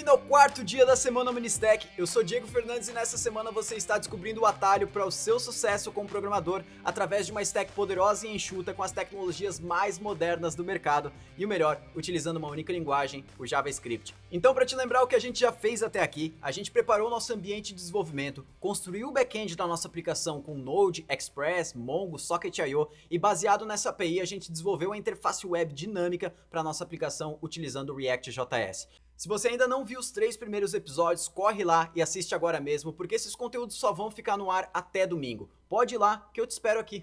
Bem-vindo ao quarto dia da Semana Ministech. Eu sou Diego Fernandes e nessa semana você está descobrindo o atalho para o seu sucesso como programador através de uma stack poderosa e enxuta com as tecnologias mais modernas do mercado e o melhor, utilizando uma única linguagem, o JavaScript. Então, para te lembrar o que a gente já fez até aqui, a gente preparou nosso ambiente de desenvolvimento, construiu o back-end da nossa aplicação com Node, Express, Mongo, Socket.io e baseado nessa API a gente desenvolveu a interface web dinâmica para nossa aplicação utilizando o React.js. Se você ainda não viu os 3 primeiros episódios, corre lá e assiste agora mesmo, porque esses conteúdos só vão ficar no ar até domingo. Pode ir lá que eu te espero aqui.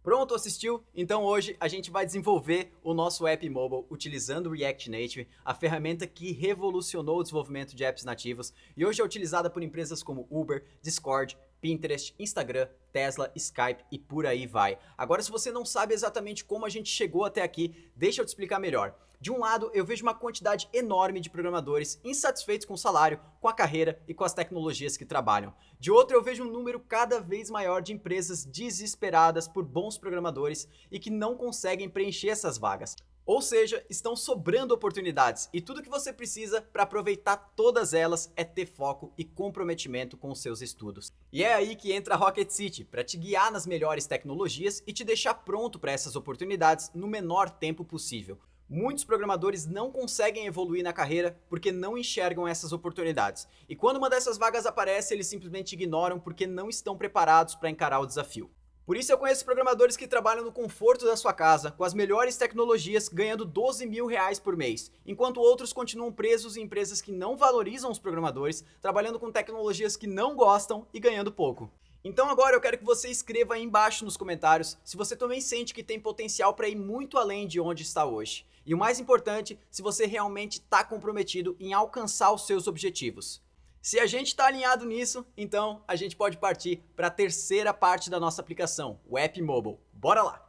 Pronto, assistiu? Então hoje a gente vai desenvolver o nosso app mobile utilizando o React Native, a ferramenta que revolucionou o desenvolvimento de apps nativos e hoje é utilizada por empresas como Uber, Discord, Pinterest, Instagram, Tesla, Skype e por aí vai. Agora, se você não sabe exatamente como a gente chegou até aqui, deixa eu te explicar melhor. De um lado, eu vejo uma quantidade enorme de programadores insatisfeitos com o salário, com a carreira e com as tecnologias que trabalham. De outro, eu vejo um número cada vez maior de empresas desesperadas por bons programadores e que não conseguem preencher essas vagas. Ou seja, estão sobrando oportunidades e tudo que você precisa para aproveitar todas elas é ter foco e comprometimento com os seus estudos. E é aí que entra a Rocket City, para te guiar nas melhores tecnologias e te deixar pronto para essas oportunidades no menor tempo possível. Muitos programadores não conseguem evoluir na carreira porque não enxergam essas oportunidades. E quando uma dessas vagas aparece, eles simplesmente ignoram porque não estão preparados para encarar o desafio. Por isso eu conheço programadores que trabalham no conforto da sua casa, com as melhores tecnologias, ganhando 12 mil reais por mês, enquanto outros continuam presos em empresas que não valorizam os programadores, trabalhando com tecnologias que não gostam e ganhando pouco. Então agora eu quero que você escreva aí embaixo nos comentários se você também sente que tem potencial para ir muito além de onde está hoje. E o mais importante, se você realmente está comprometido em alcançar os seus objetivos. Se a gente está alinhado nisso, então a gente pode partir para a terceira parte da nossa aplicação, o App Mobile. Bora lá!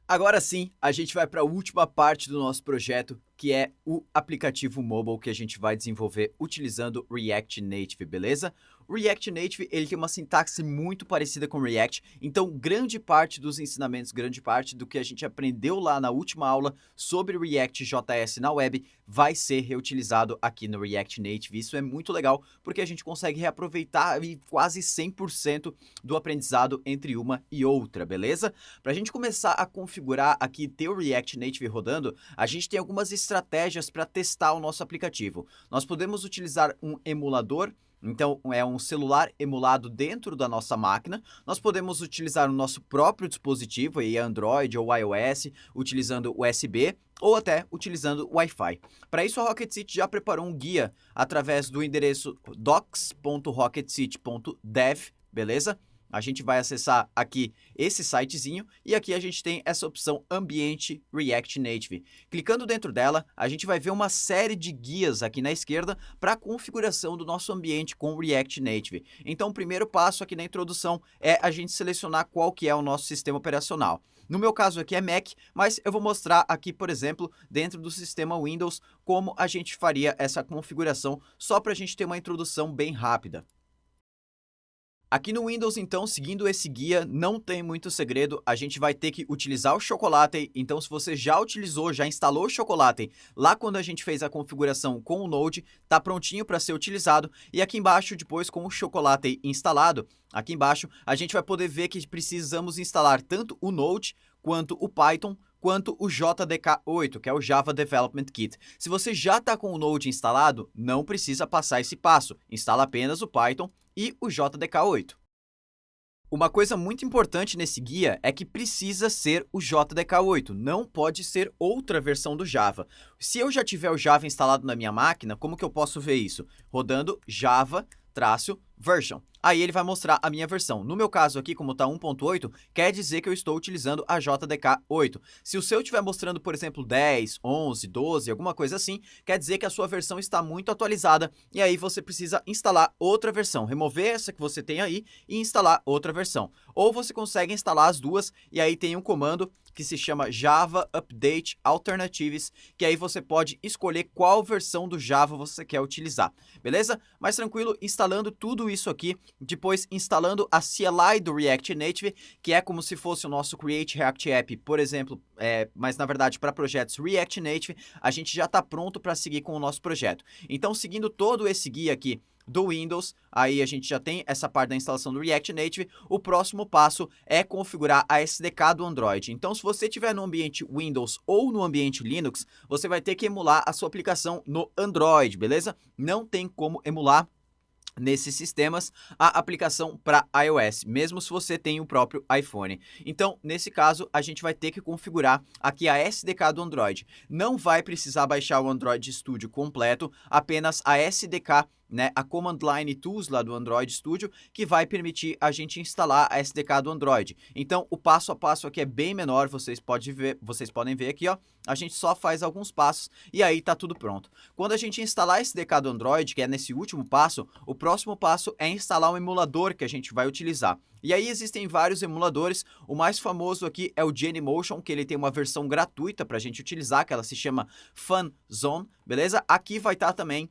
Agora sim, a gente vai para a última parte do nosso projeto, que é o aplicativo mobile que a gente vai desenvolver utilizando React Native, beleza? O React Native, ele tem uma sintaxe muito parecida com o React, então grande parte dos ensinamentos, grande parte do que a gente aprendeu lá na última aula sobre o React.js na web vai ser reutilizado aqui no React Native. Isso é muito legal, porque a gente consegue reaproveitar quase 100% do aprendizado entre uma e outra, beleza? Para a gente começar a configurar aqui, ter o React Native rodando, a gente tem algumas estratégias para testar o nosso aplicativo. Nós podemos utilizar um emulador. Então, é um celular emulado dentro da nossa máquina. Nós podemos utilizar o nosso próprio dispositivo, aí Android ou iOS, utilizando USB ou até utilizando Wi-Fi. Para isso, a Rocket City já preparou um guia através do endereço docs.rocketcity.dev, beleza? A gente vai acessar aqui esse sitezinho e aqui a gente tem essa opção Ambiente React Native. Clicando dentro dela, a gente vai ver uma série de guias aqui na esquerda para a configuração do nosso ambiente com React Native. Então, o primeiro passo aqui na introdução é a gente selecionar qual que é o nosso sistema operacional. No meu caso aqui é Mac, mas eu vou mostrar aqui, por exemplo, dentro do sistema Windows, como a gente faria essa configuração, só para a gente ter uma introdução bem rápida. Aqui no Windows, então, seguindo esse guia, não tem muito segredo, a gente vai ter que utilizar o Chocolate. Então, se você já utilizou, já instalou o Chocolate, lá quando a gente fez a configuração com o Node, tá prontinho para ser utilizado. E aqui embaixo, depois com o Chocolate instalado, aqui embaixo, a gente vai poder ver que precisamos instalar tanto o Node quanto o Python, quanto o JDK8, que é o Java Development Kit. Se você já está com o Node instalado, não precisa passar esse passo. Instala apenas o Python e o JDK8. Uma coisa muito importante nesse guia é que precisa ser o JDK8, não pode ser outra versão do Java. Se eu já tiver o Java instalado na minha máquina, como que eu posso ver isso? Rodando Java-version. Aí ele vai mostrar a minha versão. No meu caso aqui, como está 1.8, quer dizer que eu estou utilizando a JDK8. Se o seu estiver mostrando, por exemplo, 10, 11, 12, alguma coisa assim, quer dizer que a sua versão está muito atualizada e aí você precisa instalar outra versão, remover essa que você tem aí e instalar outra versão. Ou você consegue instalar as duas e aí tem um comando que se chama Java Update Alternatives, que aí você pode escolher qual versão do Java você quer utilizar, beleza? Mas tranquilo, instalando tudo tudo isso aqui, depois instalando a CLI do React Native, que é como se fosse o nosso Create React App, por exemplo, mas na verdade para projetos React Native, a gente já está pronto para seguir com o nosso projeto. Então, seguindo todo esse guia aqui do Windows, aí a gente já tem essa parte da instalação do React Native. O próximo passo é configurar a SDK do Android. Então, se você estiver no ambiente Windows ou no ambiente Linux, você vai ter que emular a sua aplicação no Android, beleza? Não tem como emular nesses sistemas a aplicação para iOS, mesmo se você tem o próprio iPhone. Então, nesse caso, a gente vai ter que configurar aqui a SDK do Android. Não vai precisar baixar o Android Studio completo, apenas a SDK, né, a Command Line Tools lá do Android Studio, que vai permitir a gente instalar a SDK do Android. Então, o passo a passo aqui é bem menor, vocês podem ver aqui, ó. A gente só faz alguns passos e aí tá tudo pronto. Quando a gente instalar a SDK do Android, que é nesse último passo, o próximo passo é instalar um emulador que a gente vai utilizar. E aí existem vários emuladores, o mais famoso aqui é o Genymotion, que ele tem uma versão gratuita para a gente utilizar, que ela se chama FunZone, beleza? Aqui vai estar também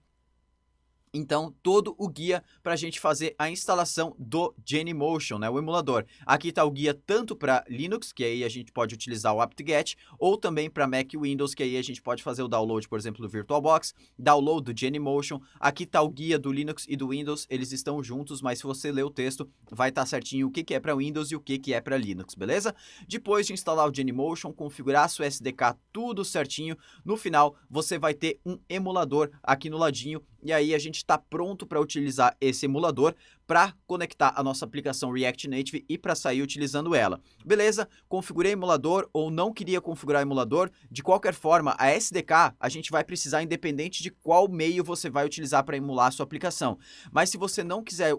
então, todo o guia para a gente fazer a instalação do Genymotion, né, o emulador. Aqui está o guia tanto para Linux, que aí a gente pode utilizar o apt-get, ou também para Mac e Windows, que aí a gente pode fazer o download, por exemplo, do VirtualBox, download do Genymotion. Aqui está o guia do Linux e do Windows, eles estão juntos, mas se você ler o texto, vai estar certinho o que é para Windows e o que é para Linux, beleza? Depois de instalar o Genymotion, configurar a sua SDK, tudo certinho, no final você vai ter um emulador aqui no ladinho, e aí a gente está pronto para utilizar esse emulador para conectar a nossa aplicação React Native e para sair utilizando ela. Beleza? Configurei emulador ou não queria configurar emulador, de qualquer forma, a SDK a gente vai precisar independente de qual meio você vai utilizar para emular a sua aplicação. Mas se você não quiser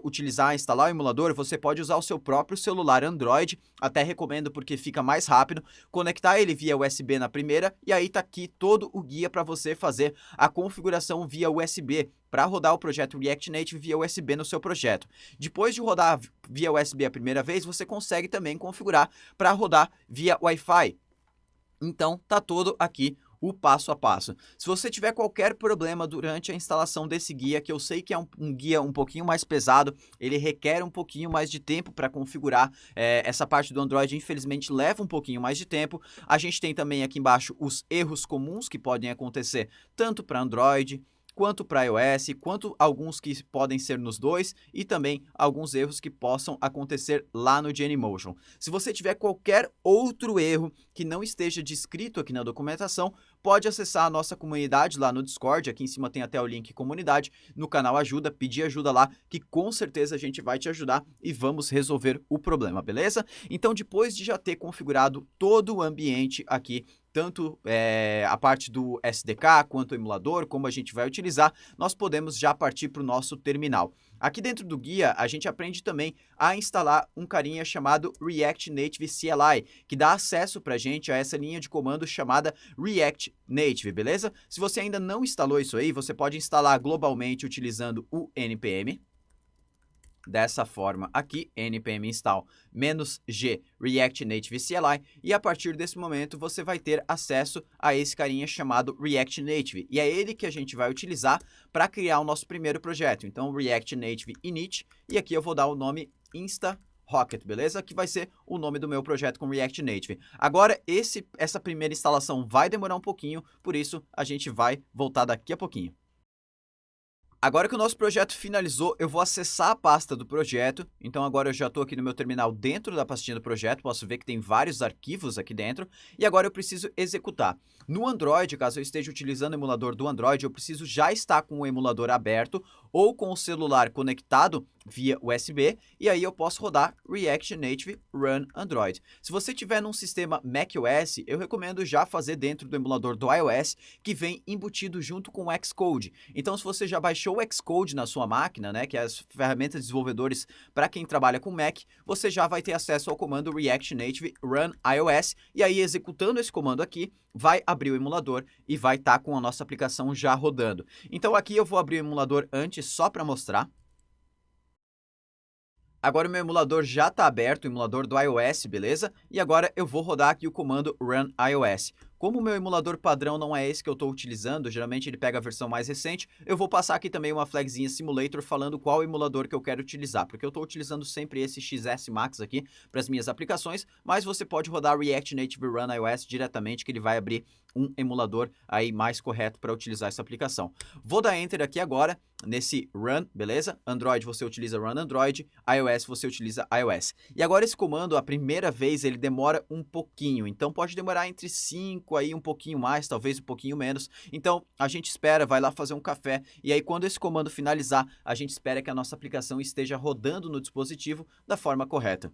instalar o emulador, você pode usar o seu próprio celular Android, até recomendo porque fica mais rápido, conectar ele via USB na primeira e aí tá aqui todo o guia para você fazer a configuração via USB, para rodar o projeto React Native via USB no seu projeto. Depois de rodar via USB a primeira vez, você consegue também configurar para rodar via Wi-Fi. Então, tá todo aqui o passo a passo. Se você tiver qualquer problema durante a instalação desse guia, que eu sei que é um guia um pouquinho mais pesado, ele requer um pouquinho mais de tempo para configurar, essa parte do Android infelizmente leva um pouquinho mais de tempo. A gente tem também aqui embaixo os erros comuns que podem acontecer tanto para Android quanto para iOS, quanto alguns que podem ser nos dois e também alguns erros que possam acontecer lá no Genymotion. Se você tiver qualquer outro erro que não esteja descrito aqui na documentação, pode acessar a nossa comunidade lá no Discord, aqui em cima tem até o link comunidade, no canal ajuda, pedir ajuda lá, que com certeza a gente vai te ajudar e vamos resolver o problema, beleza? Então, depois de já ter configurado todo o ambiente aqui, tanto a parte do SDK quanto o emulador, como a gente vai utilizar, nós podemos já partir para o nosso terminal. Aqui dentro do guia, a gente aprende também a instalar um carinha chamado React Native CLI, que dá acesso para a gente a essa linha de comando chamada React Native, beleza? Se você ainda não instalou isso aí, você pode instalar globalmente utilizando o npm. Dessa forma aqui, npm install -g React Native CLI, e a partir desse momento você vai ter acesso a esse carinha chamado React Native, e é ele que a gente vai utilizar para criar o nosso primeiro projeto. Então, React Native init, e aqui eu vou dar o nome InstaRocket, beleza? Que vai ser o nome do meu projeto com React Native. Agora, essa primeira instalação vai demorar um pouquinho, por isso a gente vai voltar daqui a pouquinho. Agora que o nosso projeto finalizou, eu vou acessar a pasta do projeto. Então agora eu já estou aqui no meu terminal dentro da pastinha do projeto, posso ver que tem vários arquivos aqui dentro. E agora eu preciso executar. No Android, caso eu esteja utilizando o emulador do Android, eu preciso já estar com o emulador aberto ou com o celular conectado via USB, e aí eu posso rodar React Native Run Android. Se você tiver num sistema macOS, eu recomendo já fazer dentro do emulador do iOS, que vem embutido junto com o Xcode. Então, se você já baixou o Xcode na sua máquina, né, que é as ferramentas de desenvolvedores para quem trabalha com Mac, você já vai ter acesso ao comando React Native Run iOS, e aí executando esse comando aqui, vai abrir o emulador e vai estar com a nossa aplicação já rodando. Então aqui eu vou abrir o emulador antes só para mostrar. Agora o meu emulador já está aberto, o emulador do iOS, beleza? E agora eu vou rodar aqui o comando Run iOS. Como o meu emulador padrão não é esse que eu estou utilizando, geralmente ele pega a versão mais recente, eu vou passar aqui também uma flagzinha Simulator falando qual emulador que eu quero utilizar, porque eu estou utilizando sempre esse XS Max aqui para as minhas aplicações, mas você pode rodar React Native Run iOS diretamente, que ele vai abrir um emulador aí mais correto para utilizar essa aplicação. Vou dar Enter aqui agora, nesse Run, beleza? Android você utiliza Run Android, iOS você utiliza iOS. E agora esse comando, a primeira vez, ele demora um pouquinho, então pode demorar entre 5 aí, um pouquinho mais, talvez um pouquinho menos. Então a gente espera, vai lá fazer um café, e aí quando esse comando finalizar, a gente espera que a nossa aplicação esteja rodando no dispositivo da forma correta.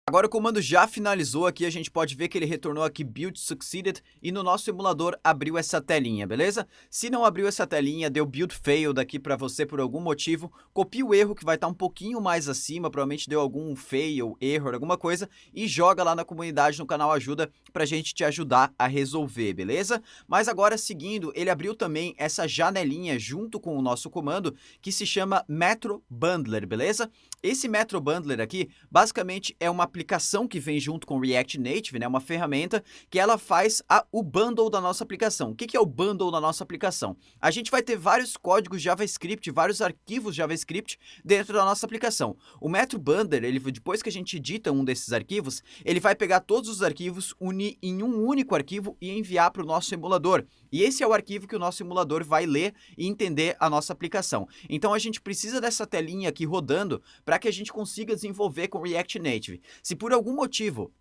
Agora o comando já finalizou aqui, a gente pode ver que ele retornou aqui Build Succeeded e no nosso emulador abriu essa telinha, beleza? Se não abriu essa telinha, deu Build Failed aqui para você por algum motivo, copia o erro que vai estar um pouquinho mais acima, provavelmente deu algum fail, erro, alguma coisa, e joga lá na comunidade, no canal Ajuda, pra gente te ajudar a resolver, beleza? Mas agora seguindo, ele abriu também essa janelinha junto com o nosso comando, que se chama Metro Bundler, beleza? Esse Metro Bundler aqui, basicamente é uma aplicação que vem junto com o React Native, né? Uma ferramenta que ela faz o bundle da nossa aplicação. O que é o bundle da nossa aplicação? A gente vai ter vários códigos JavaScript, vários arquivos JavaScript dentro da nossa aplicação. O Metro Bundler, ele, depois que a gente edita um desses arquivos, ele vai pegar todos os arquivos, unir em um único arquivo e enviar para o nosso emulador. E esse é o arquivo que o nosso emulador vai ler e entender a nossa aplicação. Então a gente precisa dessa telinha aqui rodando para que a gente consiga desenvolver com React Native. Se por algum motivo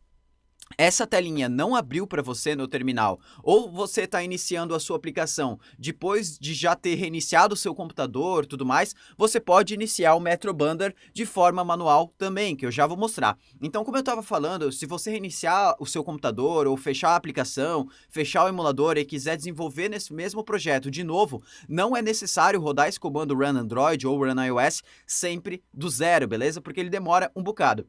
essa telinha não abriu para você no terminal, ou você está iniciando a sua aplicação depois de já ter reiniciado o seu computador e tudo mais, você pode iniciar o Metro Bundler de forma manual também, que eu já vou mostrar. Então, como eu estava falando, se você reiniciar o seu computador ou fechar a aplicação, fechar o emulador e quiser desenvolver nesse mesmo projeto de novo, não é necessário rodar esse comando Run Android ou Run iOS sempre do zero, beleza? Porque ele demora um bocado.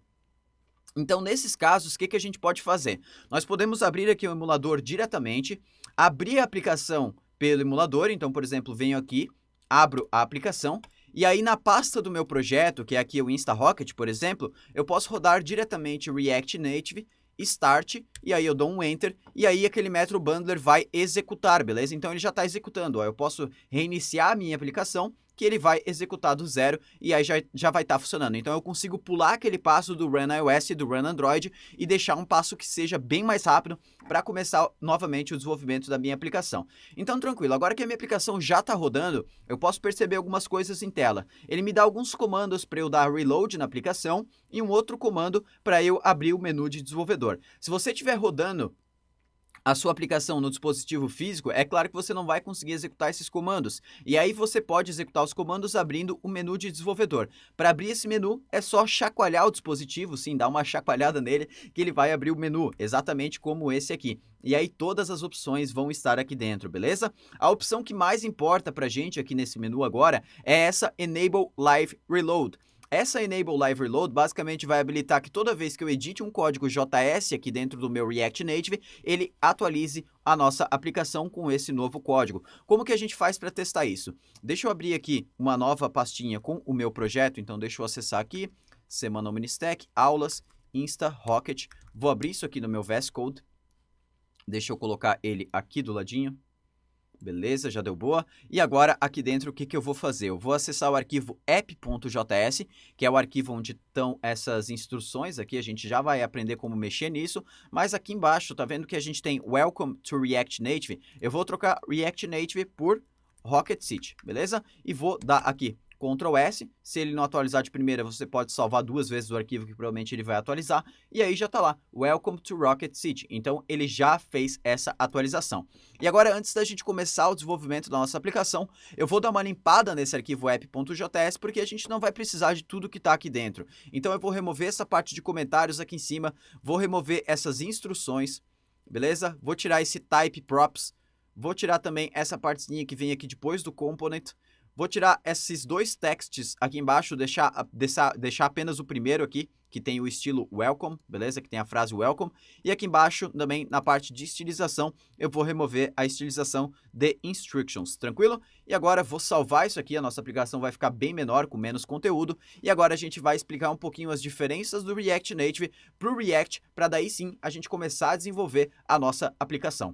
Então, nesses casos, o que a gente pode fazer? Nós podemos abrir aqui o emulador diretamente, abrir a aplicação pelo emulador. Então, por exemplo, venho aqui, abro a aplicação, e aí na pasta do meu projeto, que é aqui o InstaRocket, por exemplo, eu posso rodar diretamente React Native, Start, e aí eu dou um Enter, e aí aquele Metro Bundler vai executar, beleza? Então ele já está executando, ó, eu posso reiniciar a minha aplicação, que ele vai executar do zero e aí já vai estar funcionando. Então eu consigo pular aquele passo do Run iOS e do Run Android e deixar um passo que seja bem mais rápido para começar novamente o desenvolvimento da minha aplicação. Então tranquilo, agora que a minha aplicação já está rodando, eu posso perceber algumas coisas em tela. Ele me dá alguns comandos para eu dar reload na aplicação e um outro comando para eu abrir o menu de desenvolvedor. Se você estiver rodando a sua aplicação no dispositivo físico, é claro que você não vai conseguir executar esses comandos. E aí você pode executar os comandos abrindo o menu de desenvolvedor. Para abrir esse menu, é só chacoalhar o dispositivo, sim, dar uma chacoalhada nele, que ele vai abrir o menu, exatamente como esse aqui. E aí todas as opções vão estar aqui dentro, beleza? A opção que mais importa para a gente aqui nesse menu agora é essa Enable Live Reload. Essa Enable Live Reload basicamente vai habilitar que toda vez que eu edite um código JS aqui dentro do meu React Native, ele atualize a nossa aplicação com esse novo código. Como que a gente faz para testar isso? Deixa eu abrir aqui uma nova pastinha com o meu projeto, então deixa eu acessar aqui, Semana Ministec, Aulas, InstaRocket. Vou abrir isso aqui no meu VS Code. Deixa eu colocar ele aqui do ladinho. Beleza, já deu boa. E agora, aqui dentro, o que eu vou fazer? Eu vou acessar o arquivo app.js, que é o arquivo onde estão essas instruções aqui. A gente já vai aprender como mexer nisso. Mas aqui embaixo, tá vendo que a gente tem Welcome to React Native? Eu vou trocar React Native por Rocket City, beleza? E vou dar aqui Ctrl S, se ele não atualizar de primeira, você pode salvar 2 vezes o arquivo que provavelmente ele vai atualizar, e aí já está lá, Welcome to Rocket City. Então ele já fez essa atualização. E agora, antes da gente começar o desenvolvimento da nossa aplicação, eu vou dar uma limpada nesse arquivo app.js, porque a gente não vai precisar de tudo que está aqui dentro. Então eu vou remover essa parte de comentários aqui em cima, vou remover essas instruções, beleza? Vou tirar esse type props, vou tirar também essa partezinha que vem aqui depois do component. Vou tirar esses dois texts aqui embaixo, deixar apenas o primeiro aqui, que tem o estilo welcome, beleza? Que tem a frase welcome. E aqui embaixo, também na parte de estilização, eu vou remover a estilização de instructions, tranquilo? E agora vou salvar isso aqui, a nossa aplicação vai ficar bem menor, com menos conteúdo. E agora a gente vai explicar um pouquinho as diferenças do React Native para o React, para daí sim a gente começar a desenvolver a nossa aplicação.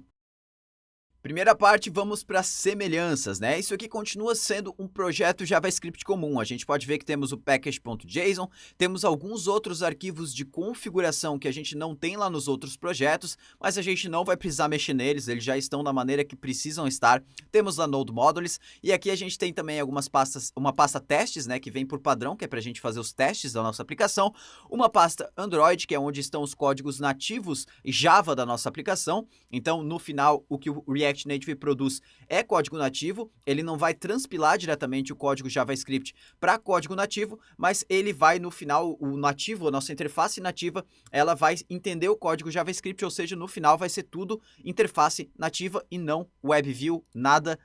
Primeira parte, vamos para semelhanças, né? Isso aqui continua sendo um projeto JavaScript comum. A gente pode ver que temos o package.json, temos alguns outros arquivos de configuração que a gente não tem lá nos outros projetos, mas a gente não vai precisar mexer neles, eles já estão da maneira que precisam estar. Temos a Node Modules e aqui a gente tem também algumas pastas, uma pasta testes, né, que vem por padrão, que é para a gente fazer os testes da nossa aplicação, uma pasta Android, que é onde estão os códigos nativos Java da nossa aplicação. Então, no final, o que o React Native produz é código nativo, ele não vai transpilar diretamente o código JavaScript para código nativo, mas ele vai no final, o nativo, a nossa interface nativa, ela vai entender o código JavaScript, ou seja, no final vai ser tudo interface nativa e não WebView, nada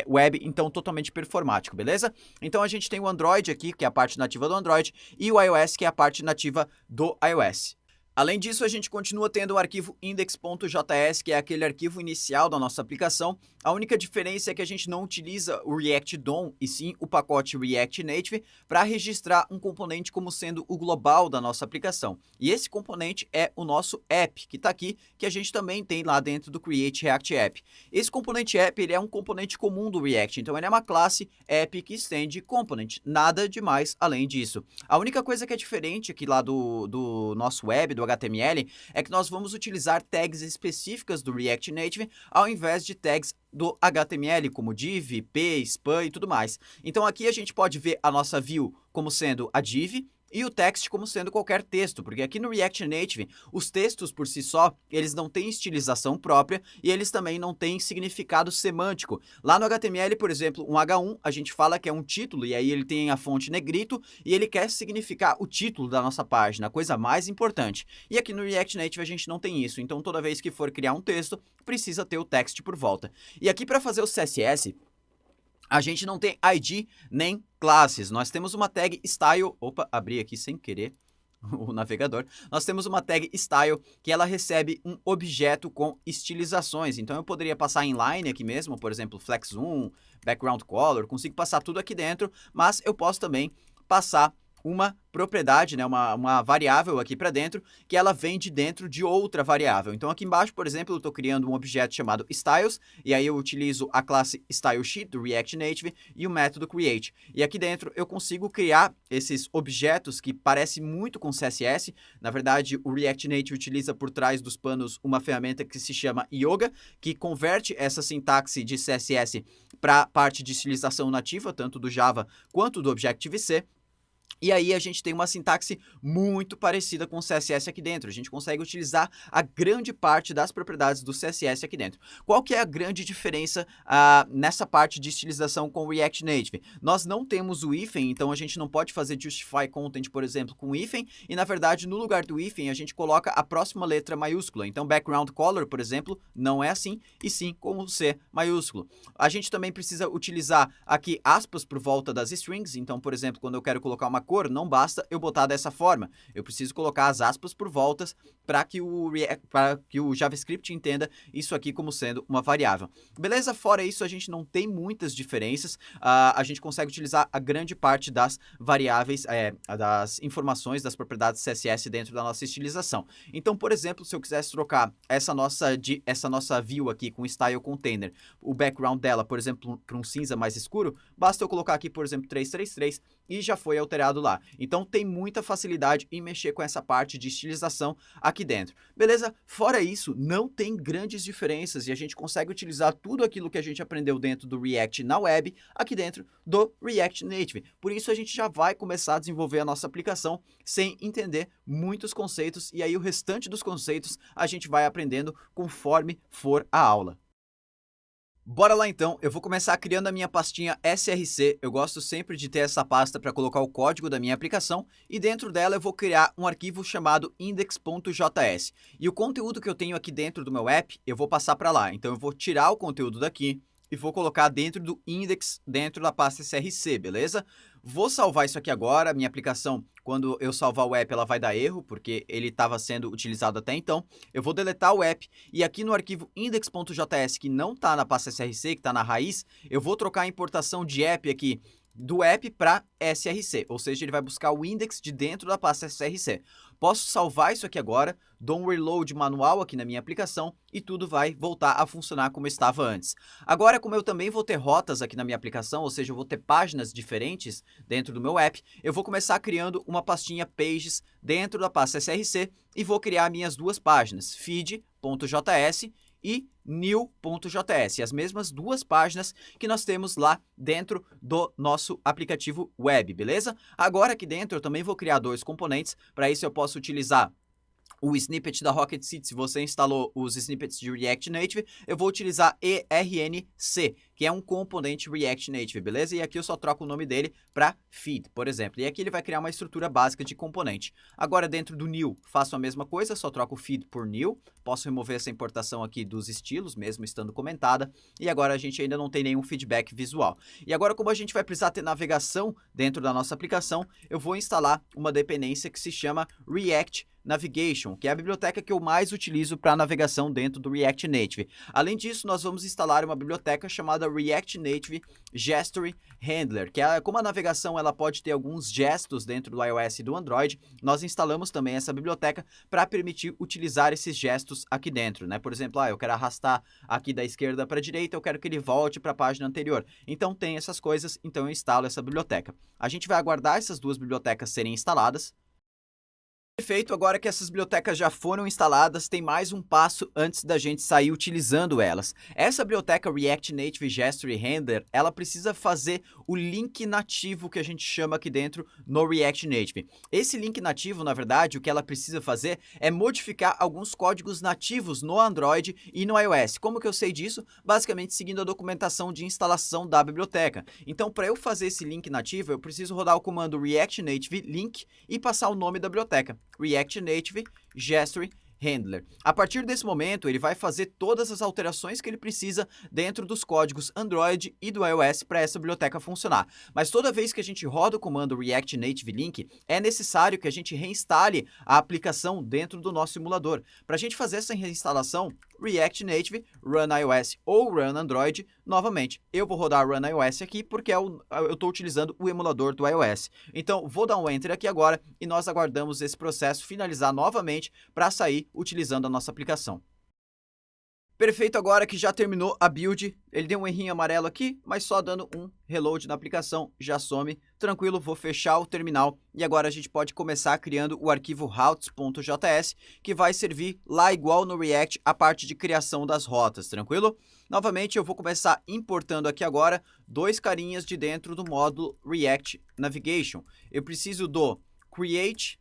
web, então totalmente performático, beleza? Então a gente tem o Android aqui, que é a parte nativa do Android, e o iOS, que é a parte nativa do iOS. Além disso, a gente continua tendo o arquivo index.js, que é aquele arquivo inicial da nossa aplicação. A única diferença é que a gente não utiliza o React DOM, e sim o pacote React Native, para registrar um componente como sendo o global da nossa aplicação. E esse componente é o nosso app, que está aqui, que a gente também tem lá dentro do Create React App. Esse componente app ele é um componente comum do React, então ele é uma classe app que estende component, nada demais além disso. A única coisa que é diferente aqui lá do nosso web, do HTML, é que nós vamos utilizar tags específicas do React Native ao invés de tags do HTML, como div, p, span e tudo mais. Então aqui a gente pode ver a nossa view como sendo a div, e o text como sendo qualquer texto, porque aqui no React Native, os textos por si só, eles não têm estilização própria e eles também não têm significado semântico. Lá no HTML, por exemplo, um H1, a gente fala que é um título e aí ele tem a fonte negrito e ele quer significar o título da nossa página, a coisa mais importante. E aqui no React Native a gente não tem isso, então toda vez que for criar um texto, precisa ter o text por volta. E aqui para fazer o CSS, a gente não tem ID nem classes, nós temos uma tag style, opa, abri aqui sem querer o navegador, nós temos uma tag style que ela recebe um objeto com estilizações, então eu poderia passar inline aqui mesmo, por exemplo, flex zoom, background color, consigo passar tudo aqui dentro, mas eu posso também passar uma propriedade, né, uma variável aqui para dentro, que ela vem de dentro de outra variável. Então aqui embaixo, por exemplo, eu estou criando um objeto chamado styles, e aí eu utilizo a classe stylesheet do React Native e o método create. E aqui dentro eu consigo criar esses objetos que parecem muito com CSS. Na verdade, o React Native utiliza por trás dos panos uma ferramenta que se chama Yoga, que converte essa sintaxe de CSS para a parte de estilização nativa, tanto do Java quanto do Objective-C. E aí a gente tem uma sintaxe muito parecida com o CSS aqui dentro. A gente consegue utilizar a grande parte das propriedades do CSS aqui dentro. Qual que é a grande diferença nessa parte de estilização com o React Native? Nós não temos o hífen, então a gente não pode fazer justify content, por exemplo, com o hífen. E na verdade, no lugar do hífen, a gente coloca a próxima letra maiúscula. Então, background color, por exemplo, não é assim, e sim com o C maiúsculo. A gente também precisa utilizar aqui aspas por volta das strings. Então, por exemplo, quando eu quero colocar uma cor, não basta eu botar dessa forma. Eu preciso colocar as aspas por voltas para que o JavaScript entenda isso aqui como sendo uma variável. Beleza? Fora isso, a gente não tem muitas diferenças. A gente consegue utilizar a grande parte das variáveis, das informações, das propriedades CSS dentro da nossa estilização. Então, por exemplo, se eu quisesse trocar essa nossa view aqui com style container, o background dela, por exemplo, para um cinza mais escuro, basta eu colocar aqui, por exemplo, 333 e já foi alterado lá. Então tem muita facilidade em mexer com essa parte de estilização aqui dentro. Beleza? Fora isso, não tem grandes diferenças e a gente consegue utilizar tudo aquilo que a gente aprendeu dentro do React na web aqui dentro do React Native. Por isso a gente já vai começar a desenvolver a nossa aplicação sem entender muitos conceitos e aí o restante dos conceitos a gente vai aprendendo conforme for a aula. Bora lá então, eu vou começar criando a minha pastinha src, eu gosto sempre de ter essa pasta para colocar o código da minha aplicação e dentro dela eu vou criar um arquivo chamado index.js. E o conteúdo que eu tenho aqui dentro do meu app, eu vou passar para lá, então eu vou tirar o conteúdo daqui, e vou colocar dentro do index, dentro da pasta src, beleza? Vou salvar isso aqui agora, minha aplicação, quando eu salvar o app, ela vai dar erro, porque ele estava sendo utilizado até então. Eu vou deletar o app, e aqui no arquivo index.js, que não está na pasta src, que está na raiz, eu vou trocar a importação de app aqui, do app para src, ou seja, ele vai buscar o index de dentro da pasta src. Posso salvar isso aqui agora, dou um reload manual aqui na minha aplicação e tudo vai voltar a funcionar como estava antes. Agora, como eu também vou ter rotas aqui na minha aplicação, ou seja, eu vou ter páginas diferentes dentro do meu app, eu vou começar criando uma pastinha Pages dentro da pasta src e vou criar minhas duas páginas, feed.js e new.js, as mesmas duas páginas que nós temos lá dentro do nosso aplicativo web, beleza? Agora aqui dentro eu também vou criar dois componentes, para isso eu posso utilizar o snippet da Rocket City. Se você instalou os snippets de React Native, eu vou utilizar ERNC, que é um componente React Native, beleza? E aqui eu só troco o nome dele para feed, por exemplo. E aqui ele vai criar uma estrutura básica de componente. Agora, dentro do new, faço a mesma coisa, só troco o feed por new. Posso remover essa importação aqui dos estilos, mesmo estando comentada. E agora a gente ainda não tem nenhum feedback visual. E agora, como a gente vai precisar ter navegação dentro da nossa aplicação, eu vou instalar uma dependência que se chama React Navigation, que é a biblioteca que eu mais utilizo para navegação dentro do React Native. Além disso, nós vamos instalar uma biblioteca chamada React Native Gestory Handler, que é como a navegação ela pode ter alguns gestos dentro do iOS e do Android, nós instalamos também essa biblioteca para permitir utilizar esses gestos aqui dentro, né? Por exemplo, eu quero arrastar aqui da esquerda para a direita, eu quero que ele volte para a página anterior. Então tem essas coisas, então eu instalo essa biblioteca. A gente vai aguardar essas duas bibliotecas serem instaladas. Perfeito, agora que essas bibliotecas já foram instaladas, tem mais um passo antes da gente sair utilizando elas. Essa biblioteca React Native Gestory Handler, ela precisa fazer o link nativo que a gente chama aqui dentro no React Native. Esse link nativo, na verdade, o que ela precisa fazer é modificar alguns códigos nativos no Android e no iOS. Como que eu sei disso? Basicamente seguindo a documentação de instalação da biblioteca. Então, para eu fazer esse link nativo, eu preciso rodar o comando React Native link e passar o nome da biblioteca. React Native Gestory Handler. A partir desse momento, ele vai fazer todas as alterações que ele precisa dentro dos códigos Android e do iOS para essa biblioteca funcionar. Mas toda vez que a gente roda o comando React Native Link, é necessário que a gente reinstale a aplicação dentro do nosso emulador. Para a gente fazer essa reinstalação, React Native, Run iOS ou Run Android, novamente, eu vou rodar Run iOS aqui porque eu estou utilizando o emulador do iOS. Então, vou dar um Enter aqui agora e nós aguardamos esse processo finalizar novamente para sair utilizando a nossa aplicação. Perfeito, agora que já terminou a build, ele deu um errinho amarelo aqui, mas só dando um reload na aplicação já some. Tranquilo, vou fechar o terminal e agora a gente pode começar criando o arquivo routes.js, que vai servir lá igual no React a parte de criação das rotas, tranquilo? Novamente, eu vou começar importando aqui agora dois carinhas de dentro do módulo React Navigation. Eu preciso do create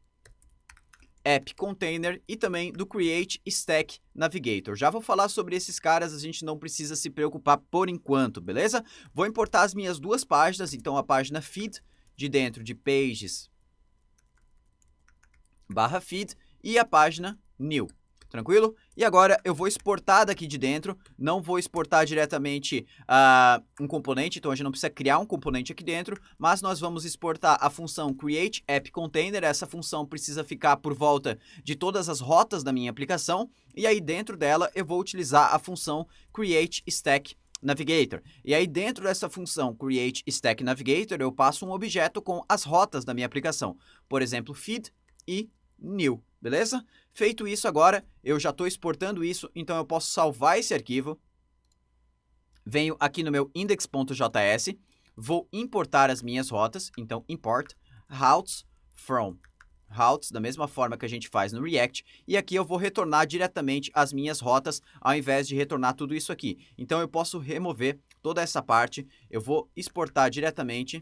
app container e também do create stack navigator. Já vou falar sobre esses caras, a gente não precisa se preocupar por enquanto, beleza? Vou importar as minhas duas páginas, então a página feed de dentro de pages /feed e a página new. Tranquilo? E agora eu vou exportar daqui de dentro, não vou exportar diretamente um componente, então a gente não precisa criar um componente aqui dentro, mas nós vamos exportar a função createAppContainer, essa função precisa ficar por volta de todas as rotas da minha aplicação, e aí dentro dela eu vou utilizar a função createStackNavigator. E aí dentro dessa função createStackNavigator eu passo um objeto com as rotas da minha aplicação, por exemplo, feed e new, beleza? Feito isso agora, eu já estou exportando isso, então eu posso salvar esse arquivo. Venho aqui no meu index.js, vou importar as minhas rotas, então import routes from routes, da mesma forma que a gente faz no React, e aqui eu vou retornar diretamente as minhas rotas, ao invés de retornar tudo isso aqui. Então eu posso remover toda essa parte, eu vou exportar diretamente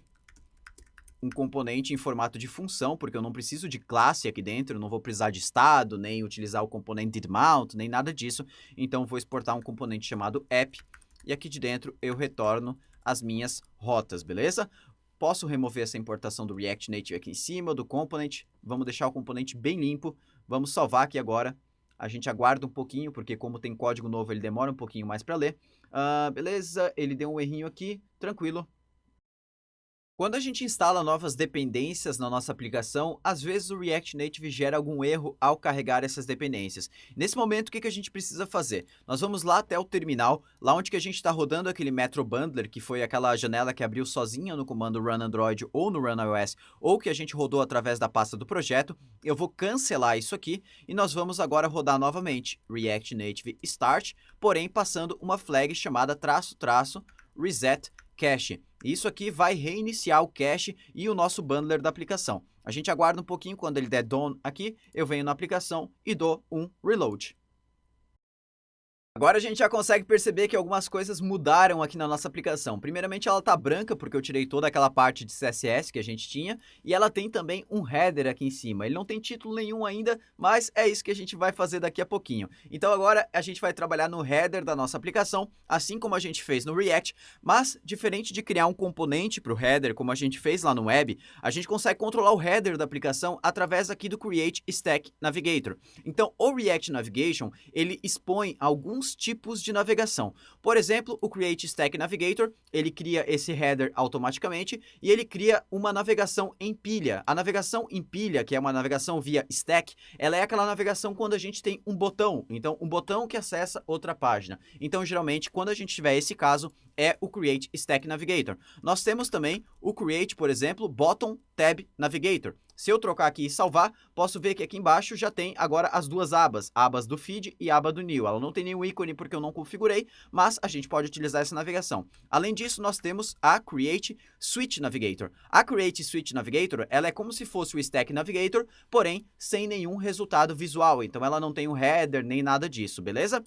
um componente em formato de função, porque eu não preciso de classe aqui dentro, eu não vou precisar de estado, nem utilizar o componente didMount, nem nada disso. Então, vou exportar um componente chamado app, e aqui de dentro eu retorno as minhas rotas, beleza? Posso remover essa importação do React Native aqui em cima, do component, vamos deixar o componente bem limpo, vamos salvar aqui agora. A gente aguarda um pouquinho, porque como tem código novo, ele demora um pouquinho mais para ler. Beleza, ele deu um errinho aqui, tranquilo. Quando a gente instala novas dependências na nossa aplicação, às vezes o React Native gera algum erro ao carregar essas dependências. Nesse momento, o que a gente precisa fazer? Nós vamos lá até o terminal, lá onde que a gente está rodando aquele Metro Bundler, que foi aquela janela que abriu sozinha no comando run Android ou no run iOS, ou que a gente rodou através da pasta do projeto. Eu vou cancelar isso aqui e nós vamos agora rodar novamente React Native Start, porém passando uma flag chamada -- reset cache. Isso aqui vai reiniciar o cache e o nosso bundler da aplicação. A gente aguarda um pouquinho, quando ele der done aqui, eu venho na aplicação e dou um reload. Agora a gente já consegue perceber que algumas coisas mudaram aqui na nossa aplicação. Primeiramente, ela está branca, porque eu tirei toda aquela parte de CSS que a gente tinha, e ela tem também um header aqui em cima. Ele não tem título nenhum ainda, mas é isso que a gente vai fazer daqui a pouquinho. Então agora a gente vai trabalhar no header da nossa aplicação, assim como a gente fez no React, mas diferente de criar um componente para o header, como a gente fez lá no Web, a gente consegue controlar o header da aplicação através aqui do Create Stack Navigator. Então o React Navigation, ele expõe alguns tipos de navegação. Por exemplo, o Create Stack Navigator, ele cria esse header automaticamente e ele cria uma navegação em pilha. A navegação em pilha, que é uma navegação via stack, ela é aquela navegação quando a gente tem um botão. Então, um botão que acessa outra página. Então, geralmente, quando a gente tiver esse caso, é o Create Stack Navigator. Nós temos também o Create, por exemplo, Bottom Tab Navigator. Se eu trocar aqui e salvar, posso ver que aqui embaixo já tem agora as duas abas, a aba do feed e a aba do new. Ela não tem nenhum ícone porque eu não configurei, mas a gente pode utilizar essa navegação. Além disso, nós temos a Create Switch Navigator. A Create Switch Navigator, ela é como se fosse o Stack Navigator, porém sem nenhum resultado visual. Então ela não tem um header nem nada disso, beleza?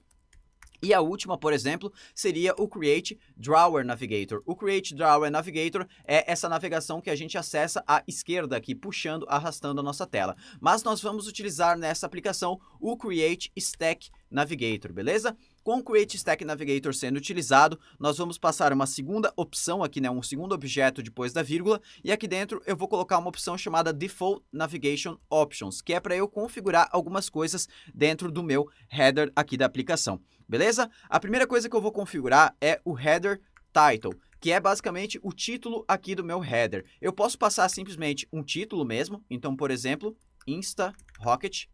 E a última, por exemplo, seria o Create Drawer Navigator. O Create Drawer Navigator é essa navegação que a gente acessa à esquerda aqui, puxando, arrastando a nossa tela. Mas nós vamos utilizar nessa aplicação o Create Stack Navigator, beleza? Com o Create Stack Navigator sendo utilizado, nós vamos passar uma segunda opção aqui, né, um segundo objeto depois da vírgula, e aqui dentro eu vou colocar uma opção chamada Default Navigation Options, que é para eu configurar algumas coisas dentro do meu header aqui da aplicação. Beleza? A primeira coisa que eu vou configurar é o header title, que é basicamente o título aqui do meu header. Eu posso passar simplesmente um título mesmo, então, por exemplo, Insta Rocket.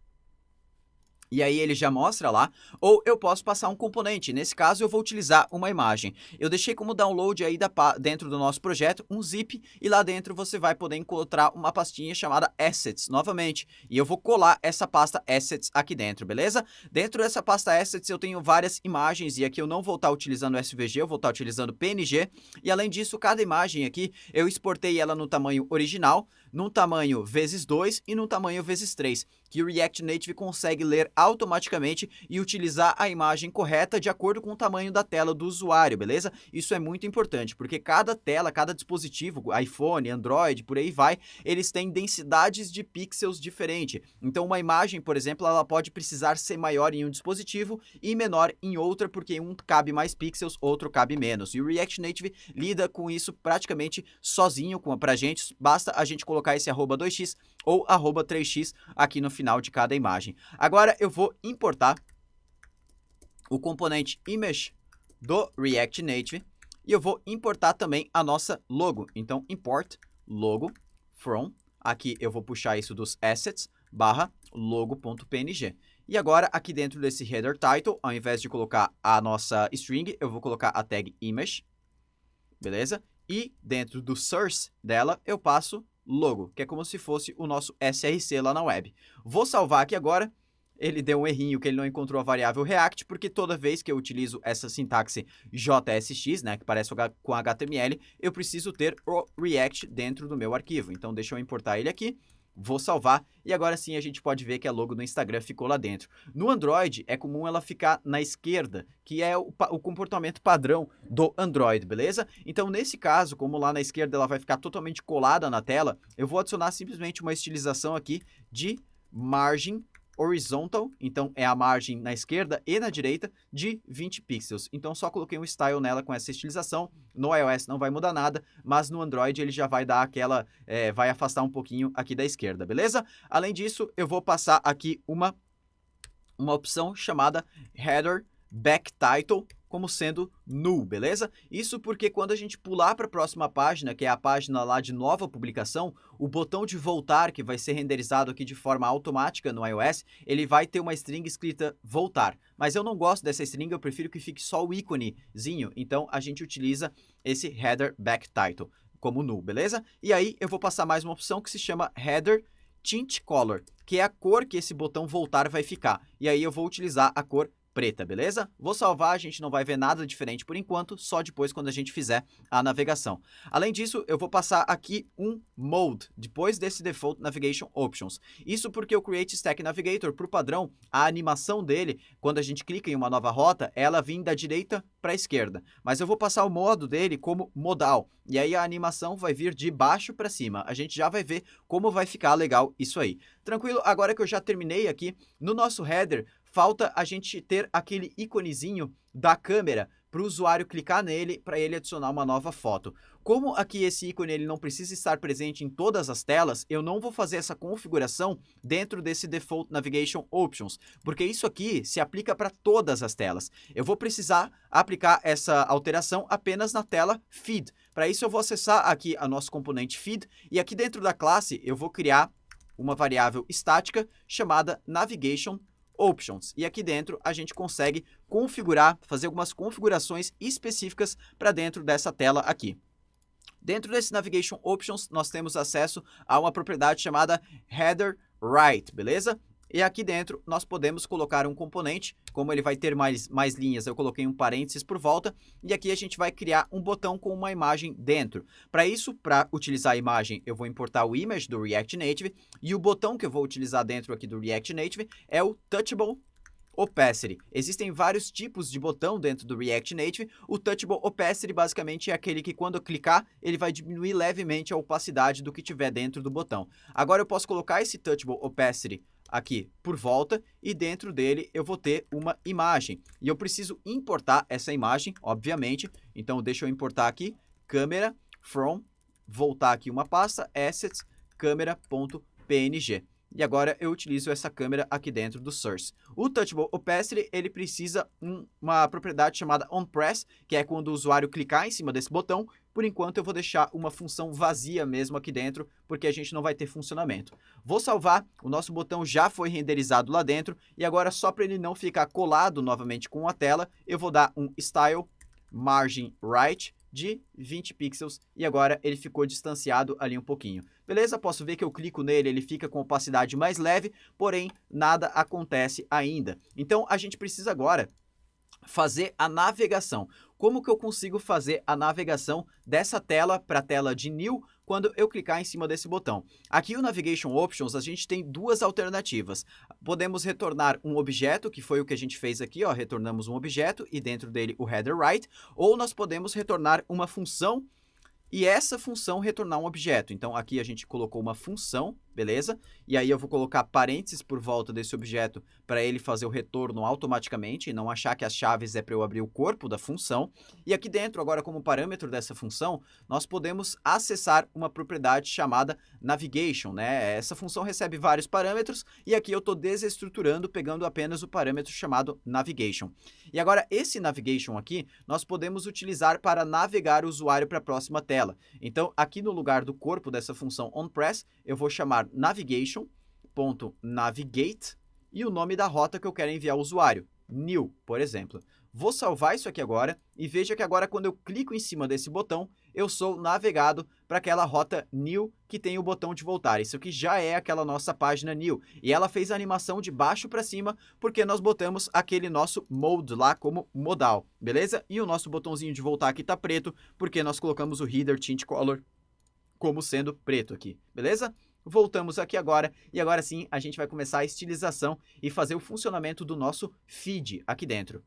E aí ele já mostra lá, ou eu posso passar um componente, nesse caso eu vou utilizar uma imagem. Eu deixei como download aí dentro do nosso projeto um zip, e lá dentro você vai poder encontrar uma pastinha chamada Assets, novamente. E eu vou colar essa pasta Assets aqui dentro, beleza? Dentro dessa pasta Assets eu tenho várias imagens, e aqui eu não vou estar utilizando SVG, eu vou estar utilizando PNG. E além disso, cada imagem aqui, eu exportei ela no tamanho original, num tamanho vezes 2 e num tamanho vezes 3, que o React Native consegue ler automaticamente e utilizar a imagem correta de acordo com o tamanho da tela do usuário, beleza? Isso é muito importante, porque cada tela, cada dispositivo, iPhone, Android, por aí vai, eles têm densidades de pixels diferentes. Então uma imagem, por exemplo, ela pode precisar ser maior em um dispositivo e menor em outra, porque um cabe mais pixels, outro cabe menos. E o React Native lida com isso praticamente sozinho pra gente, basta a gente colocar esse @2x ou @3x aqui no final de cada imagem. Agora eu vou importar o componente image do React Native e eu vou importar também a nossa logo. Então import logo from, aqui eu vou puxar isso dos assets /logo.png. E agora aqui dentro desse header title, ao invés de colocar a nossa string, eu vou colocar a tag image, beleza? E dentro do source dela eu passo logo, que é como se fosse o nosso SRC lá na web. Vou salvar aqui agora. Ele deu um errinho que ele não encontrou a variável React, porque toda vez que eu utilizo essa sintaxe JSX, né, que parece com HTML, eu preciso ter o React dentro do meu arquivo. Então deixa eu importar ele aqui. Vou salvar e agora sim a gente pode ver que a logo do Instagram ficou lá dentro. No Android é comum ela ficar na esquerda, que é o comportamento padrão do Android, beleza? Então nesse caso, como lá na esquerda ela vai ficar totalmente colada na tela, eu vou adicionar simplesmente uma estilização aqui de margem horizontal, então é a margem na esquerda e na direita de 20 pixels. Então só coloquei um style nela com essa estilização. No iOS não vai mudar nada, mas no Android ele já vai dar aquela, vai afastar um pouquinho aqui da esquerda, beleza? Além disso, eu vou passar aqui uma uma opção chamada Header Back Title como sendo null, beleza? Isso porque quando a gente pular para a próxima página, que é a página lá de nova publicação, o botão de voltar, que vai ser renderizado aqui de forma automática no iOS, ele vai ter uma string escrita voltar. Mas eu não gosto dessa string, eu prefiro que fique só o íconezinho, então a gente utiliza esse Header Back Title como null, beleza? E aí eu vou passar mais uma opção que se chama Header Tint Color, que é a cor que esse botão voltar vai ficar. E aí eu vou utilizar a cor preta, beleza? Vou salvar, a gente não vai ver nada diferente por enquanto, só depois quando a gente fizer a navegação. Além disso, eu vou passar aqui um mode, depois desse Default Navigation Options. Isso porque o Create Stack Navigator, por padrão, a animação dele, quando a gente clica em uma nova rota, ela vem da direita para a esquerda. Mas eu vou passar o modo dele como modal, e aí a animação vai vir de baixo para cima. A gente já vai ver como vai ficar legal isso aí. Tranquilo? Agora que eu já terminei aqui, no nosso header, falta a gente ter aquele íconezinho da câmera para o usuário clicar nele para ele adicionar uma nova foto. Como aqui esse ícone ele não precisa estar presente em todas as telas, eu não vou fazer essa configuração dentro desse Default Navigation Options, porque isso aqui se aplica para todas as telas. Eu vou precisar aplicar essa alteração apenas na tela Feed. Para isso eu vou acessar aqui a nosso componente Feed e aqui dentro da classe eu vou criar uma variável estática chamada Navigation Options. E aqui dentro a gente consegue configurar, fazer algumas configurações específicas para dentro dessa tela aqui. Dentro desse Navigation Options, nós temos acesso a uma propriedade chamada Header Right, beleza? E aqui dentro nós podemos colocar um componente, como ele vai ter mais linhas, eu coloquei um parênteses por volta, e aqui a gente vai criar um botão com uma imagem dentro. Para isso, para utilizar a imagem, eu vou importar o image do React Native, e o botão que eu vou utilizar dentro aqui do React Native é o Touchable Opacity. Existem vários tipos de botão dentro do React Native. O Touchable Opacity basicamente é aquele que quando eu clicar, ele vai diminuir levemente a opacidade do que tiver dentro do botão. Agora eu posso colocar esse Touchable Opacity aqui por volta e dentro dele eu vou ter uma imagem. E eu preciso importar essa imagem, obviamente. Então deixa eu importar aqui, câmera from, voltar aqui uma pasta, assets, câmera.png. E agora eu utilizo essa câmera aqui dentro do source. O Touchable Opacity, ele precisa uma propriedade chamada onPress, que é quando o usuário clicar em cima desse botão. Por enquanto eu vou deixar uma função vazia mesmo aqui dentro, porque a gente não vai ter funcionamento. Vou salvar, o nosso botão já foi renderizado lá dentro, e agora só para ele não ficar colado novamente com a tela, eu vou dar um Style Margin Right de 20 pixels e agora ele ficou distanciado ali um pouquinho. Beleza? Posso ver que eu clico nele, ele fica com opacidade mais leve, porém nada acontece ainda. Então a gente precisa agora fazer a navegação. Como que eu consigo fazer a navegação dessa tela para a tela de New quando eu clicar em cima desse botão? Aqui o Navigation Options, a gente tem duas alternativas. Podemos retornar um objeto, que foi o que a gente fez aqui, ó, retornamos um objeto e dentro dele o header right, ou nós podemos retornar uma função e essa função retornar um objeto. Então aqui a gente colocou uma função, beleza? E aí eu vou colocar parênteses por volta desse objeto para ele fazer o retorno automaticamente e não achar que as chaves é para eu abrir o corpo da função. E aqui dentro, agora como parâmetro dessa função, nós podemos acessar uma propriedade chamada Navigation, né? Essa função recebe vários parâmetros e aqui eu estou desestruturando, pegando apenas o parâmetro chamado Navigation. E agora esse Navigation aqui, nós podemos utilizar para navegar o usuário para a próxima tela. Então aqui no lugar do corpo dessa função onPress, eu vou chamar navigation.navigate e o nome da rota que eu quero enviar ao usuário, new, por exemplo. Vou salvar isso aqui agora e veja que agora quando eu clico em cima desse botão, eu sou navegado para aquela rota new que tem o botão de voltar. Isso aqui já é aquela nossa página new e ela fez a animação de baixo para cima porque nós botamos aquele nosso mode lá como modal, beleza? E o nosso botãozinho de voltar aqui está preto porque nós colocamos o header tint color como sendo preto aqui, beleza? Voltamos aqui agora e agora sim a gente vai começar a estilização e fazer o funcionamento do nosso feed aqui dentro.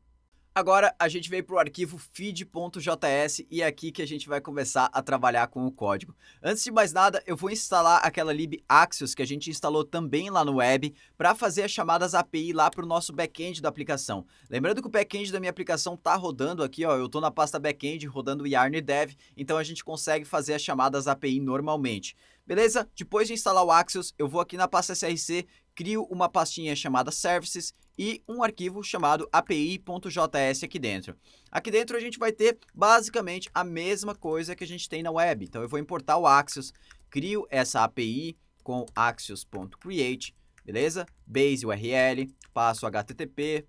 Agora a gente veio para o arquivo feed.js e é aqui que a gente vai começar a trabalhar com o código. Antes de mais nada, eu vou instalar aquela lib Axios que a gente instalou também lá no web para fazer as chamadas API lá para o nosso back-end da aplicação. Lembrando que o back-end da minha aplicação está rodando aqui, ó, eu estou na pasta back-end rodando o Yarn Dev, então a gente consegue fazer as chamadas API normalmente. Beleza? Depois de instalar o Axios, eu vou aqui na pasta src, crio uma pastinha chamada Services e um arquivo chamado api.js aqui dentro. Aqui dentro a gente vai ter basicamente a mesma coisa que a gente tem na web. Então eu vou importar o Axios, crio essa API com axios.create, beleza? Base URL, passo HTTP,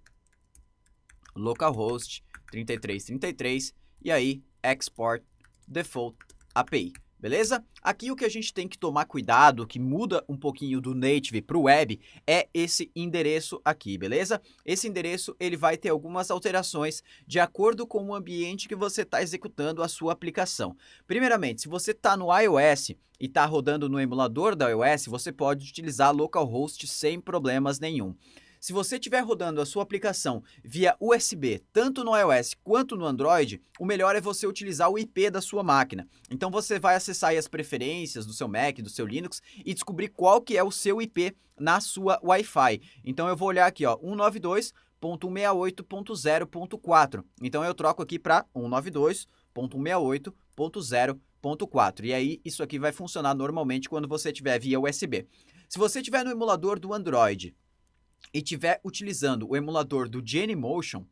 localhost 3333 e aí export default API. Beleza? Aqui o que a gente tem que tomar cuidado, que muda um pouquinho do native para o web, é esse endereço aqui, beleza? Esse endereço ele vai ter algumas alterações de acordo com o ambiente que você está executando a sua aplicação. Primeiramente, se você está no iOS e está rodando no emulador da iOS, você pode utilizar localhost sem problemas nenhum. Se você estiver rodando a sua aplicação via USB, tanto no iOS quanto no Android, o melhor é você utilizar o IP da sua máquina. Então você vai acessar aí as preferências do seu Mac, do seu Linux e descobrir qual que é o seu IP na sua Wi-Fi. Então eu vou olhar aqui, ó, 192.168.0.4. Então eu troco aqui para 192.168.0.4. E aí isso aqui vai funcionar normalmente quando você estiver via USB. Se você estiver no emulador do Android e estiver utilizando o emulador do Genymotion,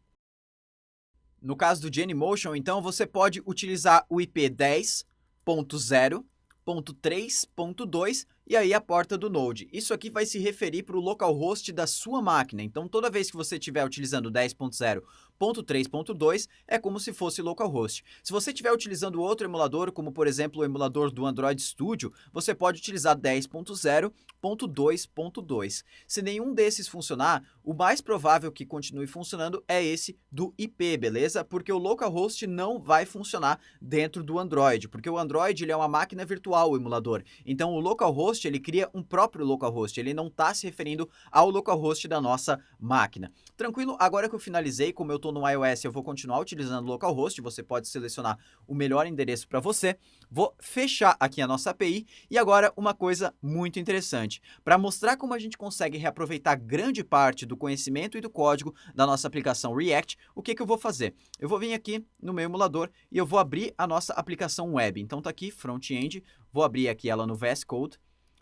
no caso do Genymotion, então você pode utilizar o IP 10.0.3.2 e aí a porta do Node. Isso aqui vai se referir para o localhost da sua máquina. Então, toda vez que você estiver utilizando 10.0.3.2, é como se fosse localhost. Se você estiver utilizando outro emulador, como por exemplo o emulador do Android Studio, você pode utilizar 10.0.2.2. Se nenhum desses funcionar, o mais provável que continue funcionando é esse do IP, beleza? Porque o localhost não vai funcionar dentro do Android, porque o Android ele é uma máquina virtual, o emulador. Então, o localhost ele cria um próprio localhost, ele não está se referindo ao localhost da nossa máquina. Tranquilo? Agora que eu finalizei, como eu estou no iOS, eu vou continuar utilizando o localhost, você pode selecionar o melhor endereço para você. Vou fechar aqui a nossa API e agora uma coisa muito interessante. Para mostrar como a gente consegue reaproveitar grande parte do conhecimento e do código da nossa aplicação React, o que eu vou fazer? Eu vou vir aqui no meu emulador e eu vou abrir a nossa aplicação web. Então tá aqui, front-end, vou abrir aqui ela no VS Code.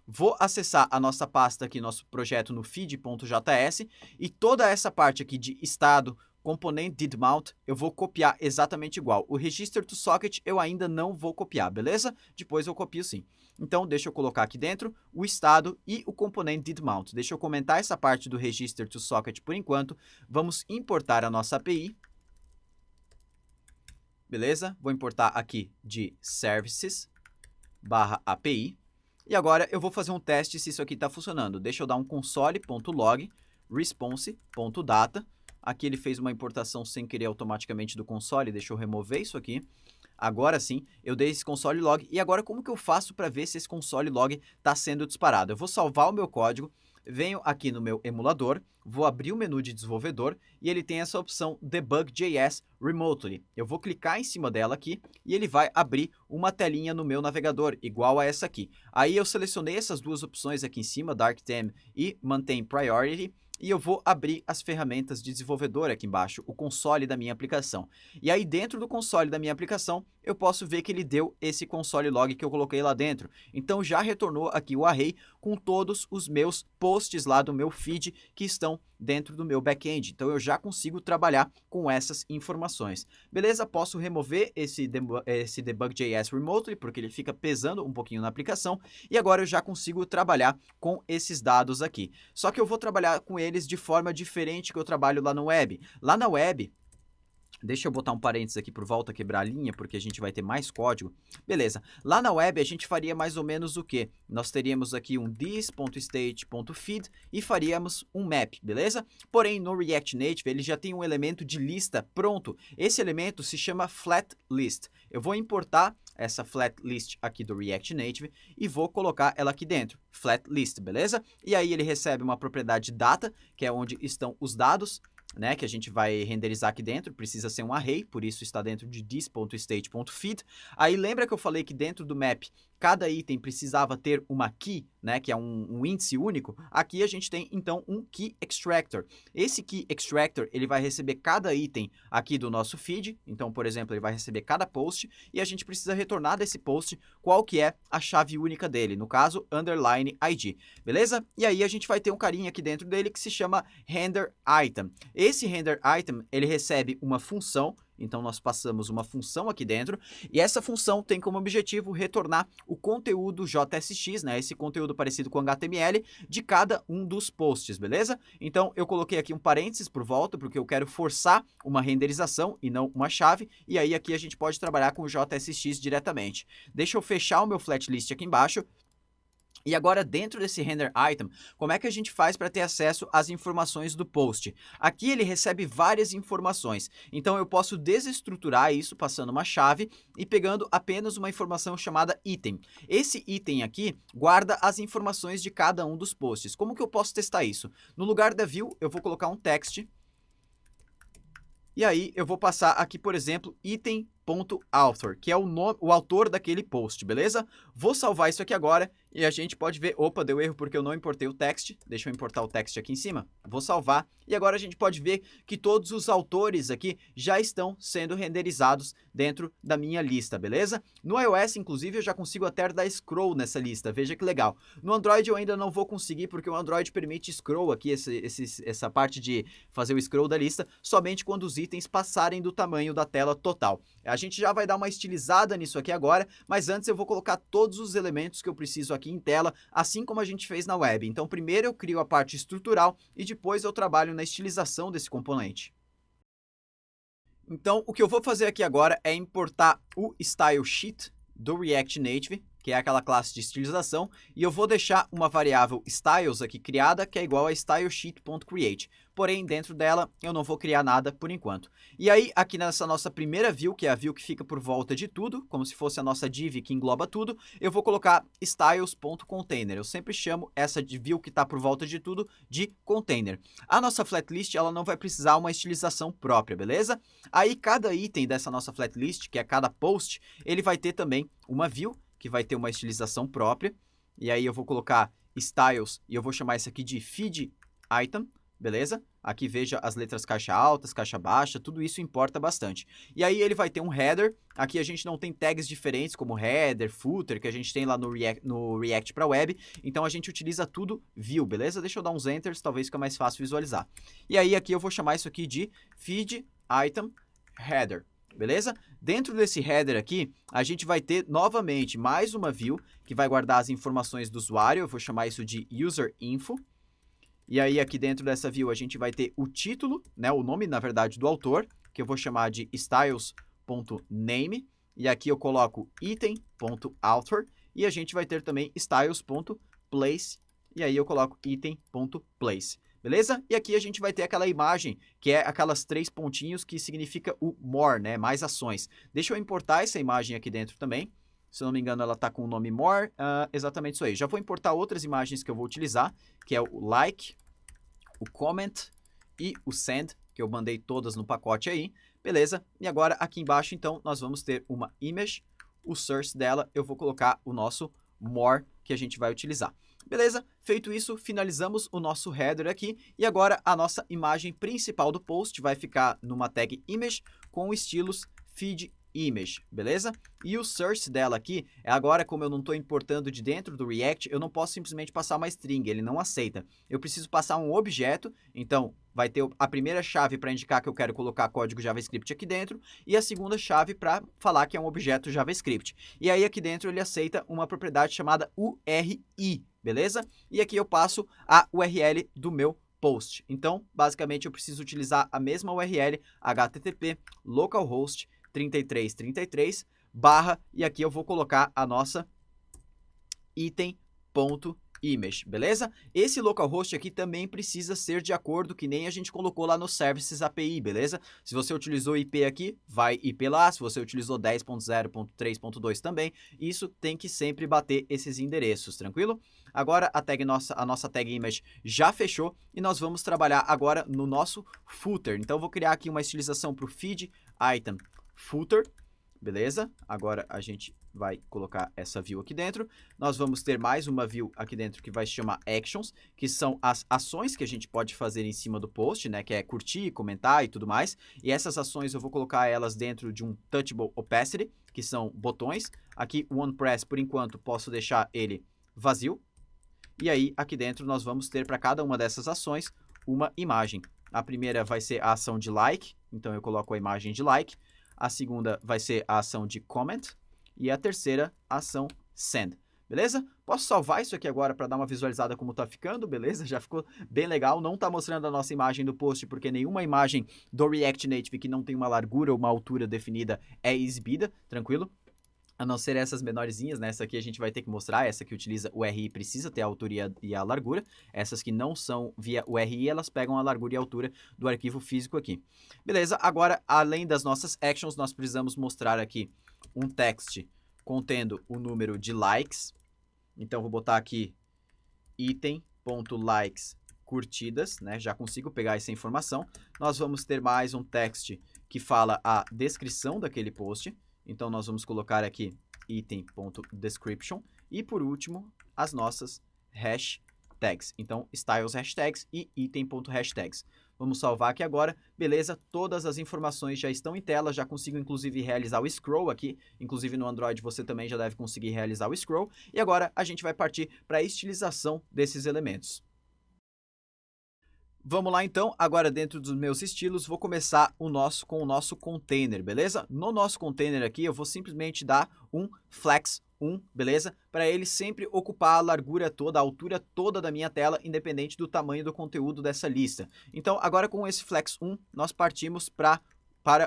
Vou acessar a nossa pasta aqui, nosso projeto no feed.js e toda essa parte aqui de estado, componente did mount, eu vou copiar exatamente igual. O register to socket eu ainda não vou copiar, beleza? Depois eu copio sim. Então, deixa eu colocar aqui dentro o estado e o componente did mount. Deixa eu comentar essa parte do register to socket por enquanto. Vamos importar a nossa API. Beleza? Vou importar aqui de services/API. E agora eu vou fazer um teste se isso aqui está funcionando. Deixa eu dar um console.log response.data. Aqui ele fez uma importação sem querer automaticamente do console. Deixa eu remover isso aqui. Agora sim, eu dei esse console log. E agora como que eu faço para ver se esse console log está sendo disparado? Eu vou salvar o meu código. Venho aqui no meu emulador, vou abrir o menu de desenvolvedor e ele tem essa opção Debug.js Remotely. Eu vou clicar em cima dela aqui e ele vai abrir uma telinha no meu navegador, igual a essa aqui. Aí eu selecionei essas duas opções aqui em cima, Dark Theme e Maintain Priority, e eu vou abrir as ferramentas de desenvolvedor aqui embaixo, o console da minha aplicação. E aí dentro do console da minha aplicação, eu posso ver que ele deu esse console log que eu coloquei lá dentro. Então já retornou aqui o array com todos os meus posts lá do meu feed que estão dentro do meu back-end. Então eu já consigo trabalhar com essas informações. Beleza? Posso remover esse Debug.js Remotely, porque ele fica pesando um pouquinho na aplicação. E agora eu já consigo trabalhar com esses dados aqui. Só que eu vou trabalhar com eles de forma diferente que eu trabalho lá no web. Lá na web, deixa eu botar um parênteses aqui por volta, quebrar a linha, porque a gente vai ter mais código. Beleza. Lá na web a gente faria mais ou menos o quê? Nós teríamos aqui um this.state.feed e faríamos um map, beleza? Porém, no React Native ele já tem um elemento de lista pronto. Esse elemento se chama flat list. Eu vou importar essa flat list aqui do React Native e vou colocar ela aqui dentro, flat list, beleza? E aí ele recebe uma propriedade data, que é onde estão os dados, né, que a gente vai renderizar aqui dentro, precisa ser um array, por isso está dentro de this.state.feed. Aí lembra que eu falei que dentro do map, cada item precisava ter uma key, né, que é um índice único, aqui a gente tem então um Key Extractor. Esse Key Extractor, ele vai receber cada item aqui do nosso feed, então, por exemplo, ele vai receber cada post e a gente precisa retornar desse post qual que é a chave única dele, no caso, underline ID, beleza? E aí a gente vai ter um carinha aqui dentro dele que se chama render item. Esse render item, ele recebe uma função, então nós passamos uma função aqui dentro, e essa função tem como objetivo retornar o conteúdo JSX, né, esse conteúdo parecido com HTML, de cada um dos posts, beleza? Então eu coloquei aqui um parênteses por volta, porque eu quero forçar uma renderização e não uma chave, e aí aqui a gente pode trabalhar com o JSX diretamente. Deixa eu fechar o meu flatlist aqui embaixo. E agora, dentro desse render item, como é que a gente faz para ter acesso às informações do post? Aqui ele recebe várias informações, então eu posso desestruturar isso passando uma chave e pegando apenas uma informação chamada item. Esse item aqui guarda as informações de cada um dos posts. Como que eu posso testar isso? No lugar da view, eu vou colocar um text. E aí eu vou passar aqui, por exemplo, item.author, que é o autor daquele post, beleza? Vou salvar isso aqui agora e a gente pode ver, opa, deu erro porque eu não importei o text, deixa eu importar o text aqui em cima, vou salvar, e agora a gente pode ver que todos os autores aqui já estão sendo renderizados dentro da minha lista, beleza? No iOS, inclusive, eu já consigo até dar scroll nessa lista, veja que legal. No Android eu ainda não vou conseguir, porque o Android permite scroll aqui, essa parte de fazer o scroll da lista, somente quando os itens passarem do tamanho da tela total. A gente já vai dar uma estilizada nisso aqui agora, mas antes eu vou colocar todos os elementos que eu preciso aqui em tela, assim como a gente fez na web. Então, primeiro eu crio a parte estrutural e depois eu trabalho na estilização desse componente. Então, o que eu vou fazer aqui agora é importar o Style Sheet do React Native, que é aquela classe de estilização, e eu vou deixar uma variável styles aqui criada, que é igual a stylesheet.create. Porém, dentro dela, eu não vou criar nada por enquanto. E aí, aqui nessa nossa primeira view, que é a view que fica por volta de tudo, como se fosse a nossa div que engloba tudo, eu vou colocar styles.container. Eu sempre chamo essa view que está por volta de tudo de container. A nossa flatlist, ela não vai precisar uma estilização própria, beleza? Aí, cada item dessa nossa flatlist, que é cada post, ele vai ter também uma view, que vai ter uma estilização própria, e aí eu vou colocar styles, e eu vou chamar isso aqui de feed item, beleza? Aqui veja as letras caixa altas, caixa baixa, tudo isso importa bastante. E aí ele vai ter um header, aqui a gente não tem tags diferentes como header, footer, que a gente tem lá no React para web, então a gente utiliza tudo view, beleza? Deixa eu dar uns enters, talvez fique mais fácil visualizar. E aí aqui eu vou chamar isso aqui de feed item header. Beleza? Dentro desse header aqui, a gente vai ter novamente mais uma view que vai guardar as informações do usuário, eu vou chamar isso de user info. E aí aqui dentro dessa view a gente vai ter o título, né, o nome na verdade do autor, que eu vou chamar de styles.name, e aqui eu coloco item.author, e a gente vai ter também styles.place, e aí eu coloco item.place. Beleza? E aqui a gente vai ter aquela imagem, que é aquelas 3 pontinhos que significa o more, né? Mais ações. Deixa eu importar essa imagem aqui dentro também. Se eu não me engano, ela está com o nome more. Exatamente isso aí. Já vou importar outras imagens que eu vou utilizar, que é o like, o comment e o send, que eu mandei todas no pacote aí. Beleza? E agora aqui embaixo, então, nós vamos ter uma image. O source dela, eu vou colocar o nosso more, que a gente vai utilizar. Beleza? Feito isso, finalizamos o nosso header aqui e agora a nossa imagem principal do post vai ficar numa tag image com estilos feed image, beleza? E o source dela aqui, agora como eu não estou importando de dentro do React, eu não posso simplesmente passar uma string, ele não aceita. Eu preciso passar um objeto, então vai ter a primeira chave para indicar que eu quero colocar código JavaScript aqui dentro e a segunda chave para falar que é um objeto JavaScript. E aí aqui dentro ele aceita uma propriedade chamada URI, beleza? E aqui eu passo a URL do meu post. Então, basicamente eu preciso utilizar a mesma URL http localhost 3333 barra, e aqui eu vou colocar a nossa item.image, beleza? Esse localhost aqui também precisa ser de acordo que nem a gente colocou lá no Services API, beleza? Se você utilizou IP aqui, vai IP lá, se você utilizou 10.0.3.2 também, isso tem que sempre bater esses endereços, tranquilo? Agora a nossa tag image já fechou e nós vamos trabalhar agora no nosso footer. Então eu vou criar aqui uma estilização para o feed item footer, Beleza? Agora a gente vai colocar essa view aqui dentro. Nós vamos ter mais uma view aqui dentro que vai se chamar Actions, que são as ações que a gente pode fazer em cima do post, né? Que é curtir, comentar e tudo mais. E essas ações eu vou colocar elas dentro de um Touchable Opacity, que são botões. Aqui o OnePress, por enquanto, posso deixar ele vazio. E aí, aqui dentro, nós vamos ter para cada uma dessas ações uma imagem. A primeira vai ser a ação de like, então eu coloco a imagem de like. A segunda vai ser a ação de comment. E a terceira, a ação send. Beleza? Posso salvar isso aqui agora para dar uma visualizada como tá ficando, beleza? Já ficou bem legal. Não tá mostrando a nossa imagem do post, porque nenhuma imagem do React Native que não tem uma largura ou uma altura definida é exibida, tranquilo? A não ser essas menorzinhas, né? Essa aqui a gente vai ter que mostrar, essa que utiliza o RI precisa ter a altura e a largura. Essas que não são via o RI, elas pegam a largura e a altura do arquivo físico aqui. Beleza, agora, além das nossas actions, nós precisamos mostrar aqui um text contendo o número de likes. Então, vou botar aqui item.likes curtidas, né? Já consigo pegar essa informação. Nós vamos ter mais um text que fala a descrição daquele post. Então, nós vamos colocar aqui item.description e, por último, as nossas hashtags. Então, styles hashtags e item.hashtags. Vamos salvar aqui agora. Beleza, todas as informações já estão em tela, já consigo, inclusive, realizar o scroll aqui. Inclusive, no Android, você também já deve conseguir realizar o scroll. E agora, a gente vai partir para a estilização desses elementos. Vamos lá então, agora dentro dos meus estilos, vou começar com o nosso container, beleza? No nosso container aqui, eu vou simplesmente dar um flex 1, beleza? Para ele sempre ocupar a largura toda, a altura toda da minha tela, independente do tamanho do conteúdo dessa lista. Então, agora com esse flex 1, nós partimos para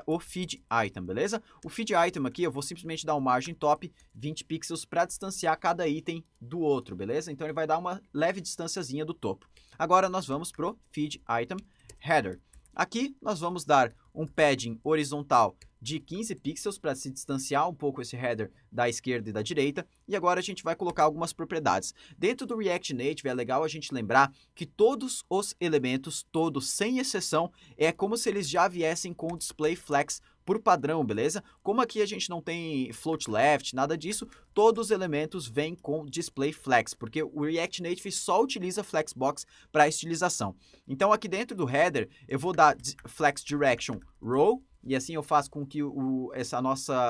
o feed item, beleza? O feed item aqui eu vou simplesmente dar um margem top 20 pixels para distanciar cada item do outro, beleza? Então ele vai dar uma leve distanciazinha do topo. Agora nós vamos pro feed item header. Aqui nós vamos dar um padding horizontal de 15 pixels para se distanciar um pouco esse header da esquerda e da direita. E agora a gente vai colocar algumas propriedades. Dentro do React Native é legal a gente lembrar que todos os elementos, todos sem exceção, é como se eles já viessem com o display flex por padrão, beleza? Como aqui a gente não tem float left, nada disso, todos os elementos vêm com display flex, porque o React Native só utiliza flexbox para estilização. Então aqui dentro do header eu vou dar flex direction row, e assim eu faço com que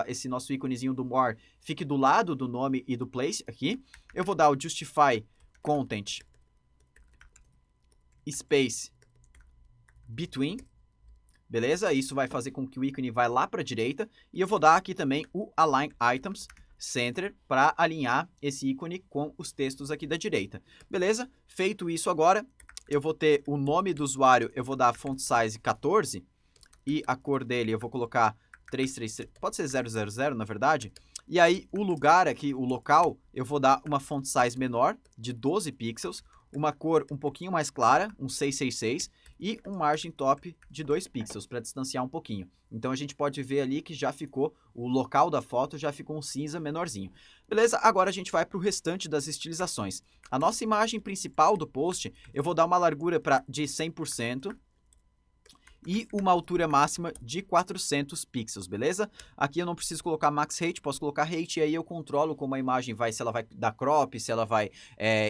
esse nosso íconezinho do more fique do lado do nome e do place aqui. Eu vou dar o justify content space between. Beleza? Isso vai fazer com que o ícone vá lá para a direita. E eu vou dar aqui também o Align Items Center para alinhar esse ícone com os textos aqui da direita. Beleza? Feito isso agora, eu vou ter o nome do usuário, eu vou dar font size 14 e a cor dele eu vou colocar 333, pode ser 000 na verdade. E aí o lugar aqui, o local, eu vou dar uma font size menor de 12 pixels, uma cor um pouquinho mais clara, um 666, e um margem top de 2 pixels para distanciar um pouquinho. Então a gente pode ver ali que já ficou, o local da foto já ficou um cinza menorzinho. Beleza? Agora a gente vai para o restante das estilizações. A nossa imagem principal do post, eu vou dar uma largura de 100%. E uma altura máxima de 400 pixels, beleza? Aqui eu não preciso colocar max height, posso colocar height e aí eu controlo como a imagem vai, se ela vai dar crop, se ela vai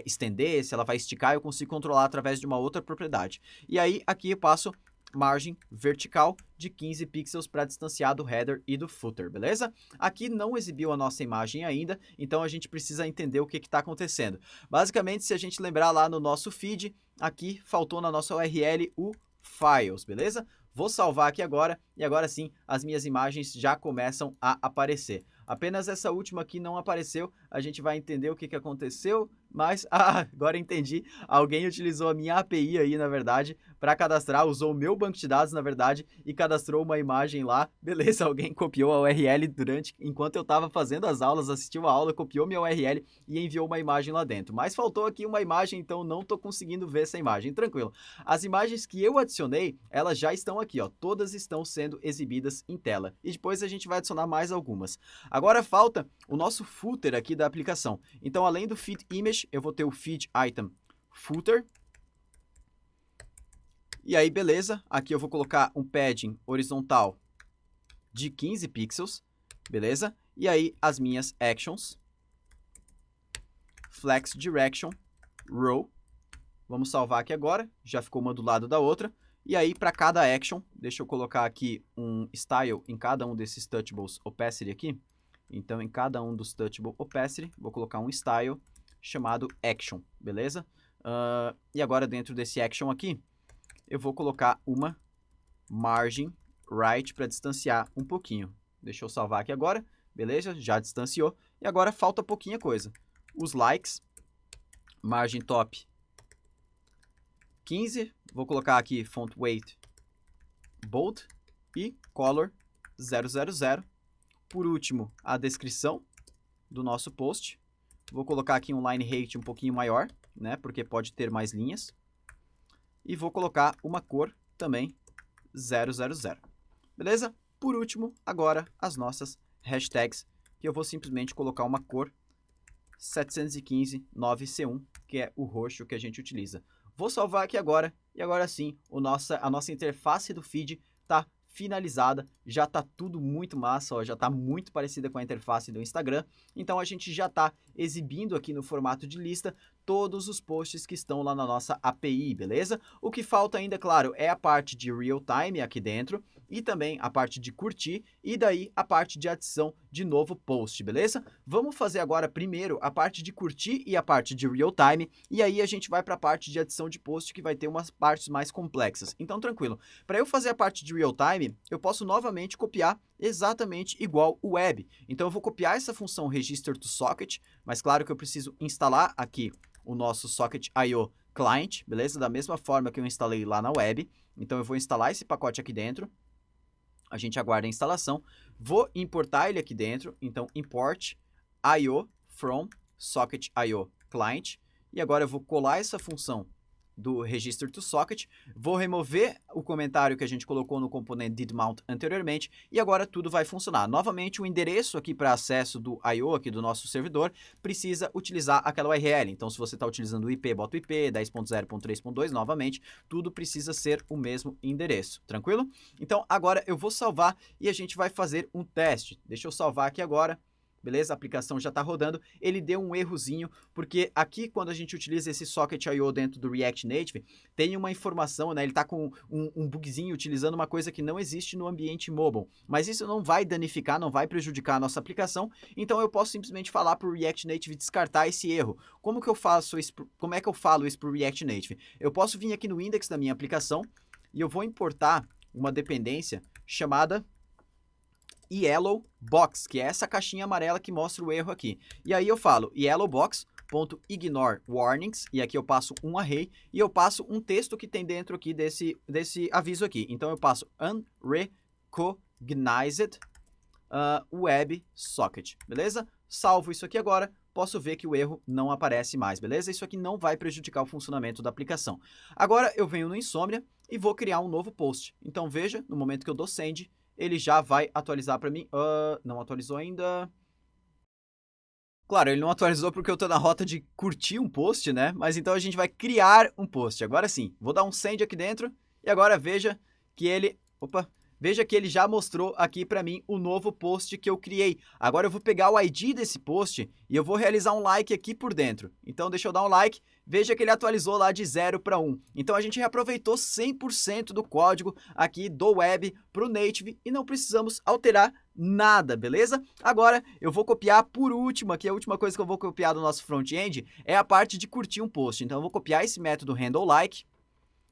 estender, se ela vai esticar, eu consigo controlar através de uma outra propriedade. E aí aqui eu passo margem vertical de 15 pixels para distanciar do header e do footer, beleza? Aqui não exibiu a nossa imagem ainda, então a gente precisa entender o que está acontecendo. Basicamente, se a gente lembrar lá no nosso feed, aqui faltou na nossa URL o files, beleza? Vou salvar aqui agora e agora sim as minhas imagens já começam a aparecer. Apenas essa última aqui não apareceu, a gente vai entender o que aconteceu, mas agora entendi, alguém utilizou a minha API aí, na verdade, para cadastrar, usou o meu banco de dados, na verdade, e cadastrou uma imagem lá, beleza, alguém copiou a URL enquanto eu estava fazendo as aulas, assistiu a aula, copiou minha URL e enviou uma imagem lá dentro, mas faltou aqui uma imagem, então não estou conseguindo ver essa imagem, tranquilo. As imagens que eu adicionei, elas já estão aqui, ó, todas estão sendo exibidas em tela, e depois a gente vai adicionar mais algumas. Agora falta o nosso footer aqui da aplicação. Então, além do feed image, eu vou ter o feed item footer. E aí, beleza. Aqui eu vou colocar um padding horizontal de 15 pixels. beleza? E aí as minhas actions, flex direction, row. Vamos salvar aqui agora, já ficou uma do lado da outra. E aí, para cada action, deixa eu colocar aqui um style em cada um desses touchables opacity aqui. Então, em cada um dos touchable opacity, vou colocar um style chamado action, beleza? E agora, dentro desse action aqui, eu vou colocar uma margin right para distanciar um pouquinho. Deixa eu salvar aqui agora, beleza? Já distanciou. E agora falta pouquinha coisa. Os likes, margin top 15, vou colocar aqui font weight bold e color 000. Por último, a descrição do nosso post. Vou colocar aqui um line height um pouquinho maior, né, porque pode ter mais linhas. E vou colocar uma cor também 000. Beleza? Por último, agora as nossas hashtags, que eu vou simplesmente colocar uma cor 715.9C1, que é o roxo que a gente utiliza. Vou salvar aqui agora, e agora sim, a nossa interface do feed está finalizada, já está tudo muito massa, ó, já está muito parecida com a interface do Instagram, então a gente já está exibindo aqui no formato de lista todos os posts que estão lá na nossa API, beleza? O que falta ainda, claro, é a parte de real time aqui dentro, e também a parte de curtir, e daí a parte de adição de novo post, beleza? Vamos fazer agora primeiro a parte de curtir e a parte de real time, e aí a gente vai para a parte de adição de post, que vai ter umas partes mais complexas. Então, tranquilo. Para eu fazer a parte de real time, eu posso novamente copiar exatamente igual o web. Então, eu vou copiar essa função register to socket, mas claro que eu preciso instalar aqui o nosso socket.io client, beleza? Da mesma forma que eu instalei lá na web. Então, eu vou instalar esse pacote aqui dentro. A gente aguarda a instalação. Vou importar ele aqui dentro. Então, import io from socket.io client. E agora eu vou colar essa função do register to socket, vou remover o comentário que a gente colocou no componente didMount anteriormente, e agora tudo vai funcionar. Novamente, o endereço aqui para acesso do I/O aqui do nosso servidor precisa utilizar aquela URL. Então, se você está utilizando o IP, bota o IP, 10.0.3.2, novamente, tudo precisa ser o mesmo endereço, tranquilo? Então, agora eu vou salvar e a gente vai fazer um teste. Deixa eu salvar aqui agora. Beleza? A aplicação já está rodando. Ele deu um errozinho, porque aqui quando a gente utiliza esse socket.io dentro do React Native, tem uma informação, né? Ele está com um bugzinho utilizando uma coisa que não existe no ambiente mobile. Mas isso não vai danificar, não vai prejudicar a nossa aplicação. Então eu posso simplesmente falar para o React Native descartar esse erro. Como que eu faço isso? Como é que eu falo isso para o React Native? Eu posso vir aqui no index da minha aplicação e eu vou importar uma dependência chamada yellow box, que é essa caixinha amarela que mostra o erro aqui. E aí eu falo yellow box.ignore warnings, e aqui eu passo um array e eu passo um texto que tem dentro aqui desse aviso aqui. Então eu passo unrecognized web socket, beleza? Salvo isso aqui agora, posso ver que o erro não aparece mais, beleza? Isso aqui não vai prejudicar o funcionamento da aplicação. Agora eu venho no Insomnia e vou criar um novo post. Então veja, no momento que eu dou send, ele já vai atualizar para mim. Não atualizou ainda. Claro, ele não atualizou porque eu estou na rota de curtir um post, né? Mas então a gente vai criar um post. Agora sim, vou dar um send aqui dentro e agora veja que ele... Opa! Veja que ele já mostrou aqui para mim o novo post que eu criei. Agora eu vou pegar o ID desse post e eu vou realizar um like aqui por dentro. Então deixa eu dar um like. Veja que ele atualizou lá de 0 para 1. Então a gente reaproveitou 100% do código aqui do web para o native e não precisamos alterar nada, beleza? Agora eu vou copiar por último aqui, a última coisa que eu vou copiar do nosso front-end é a parte de curtir um post. Então eu vou copiar esse método handleLike.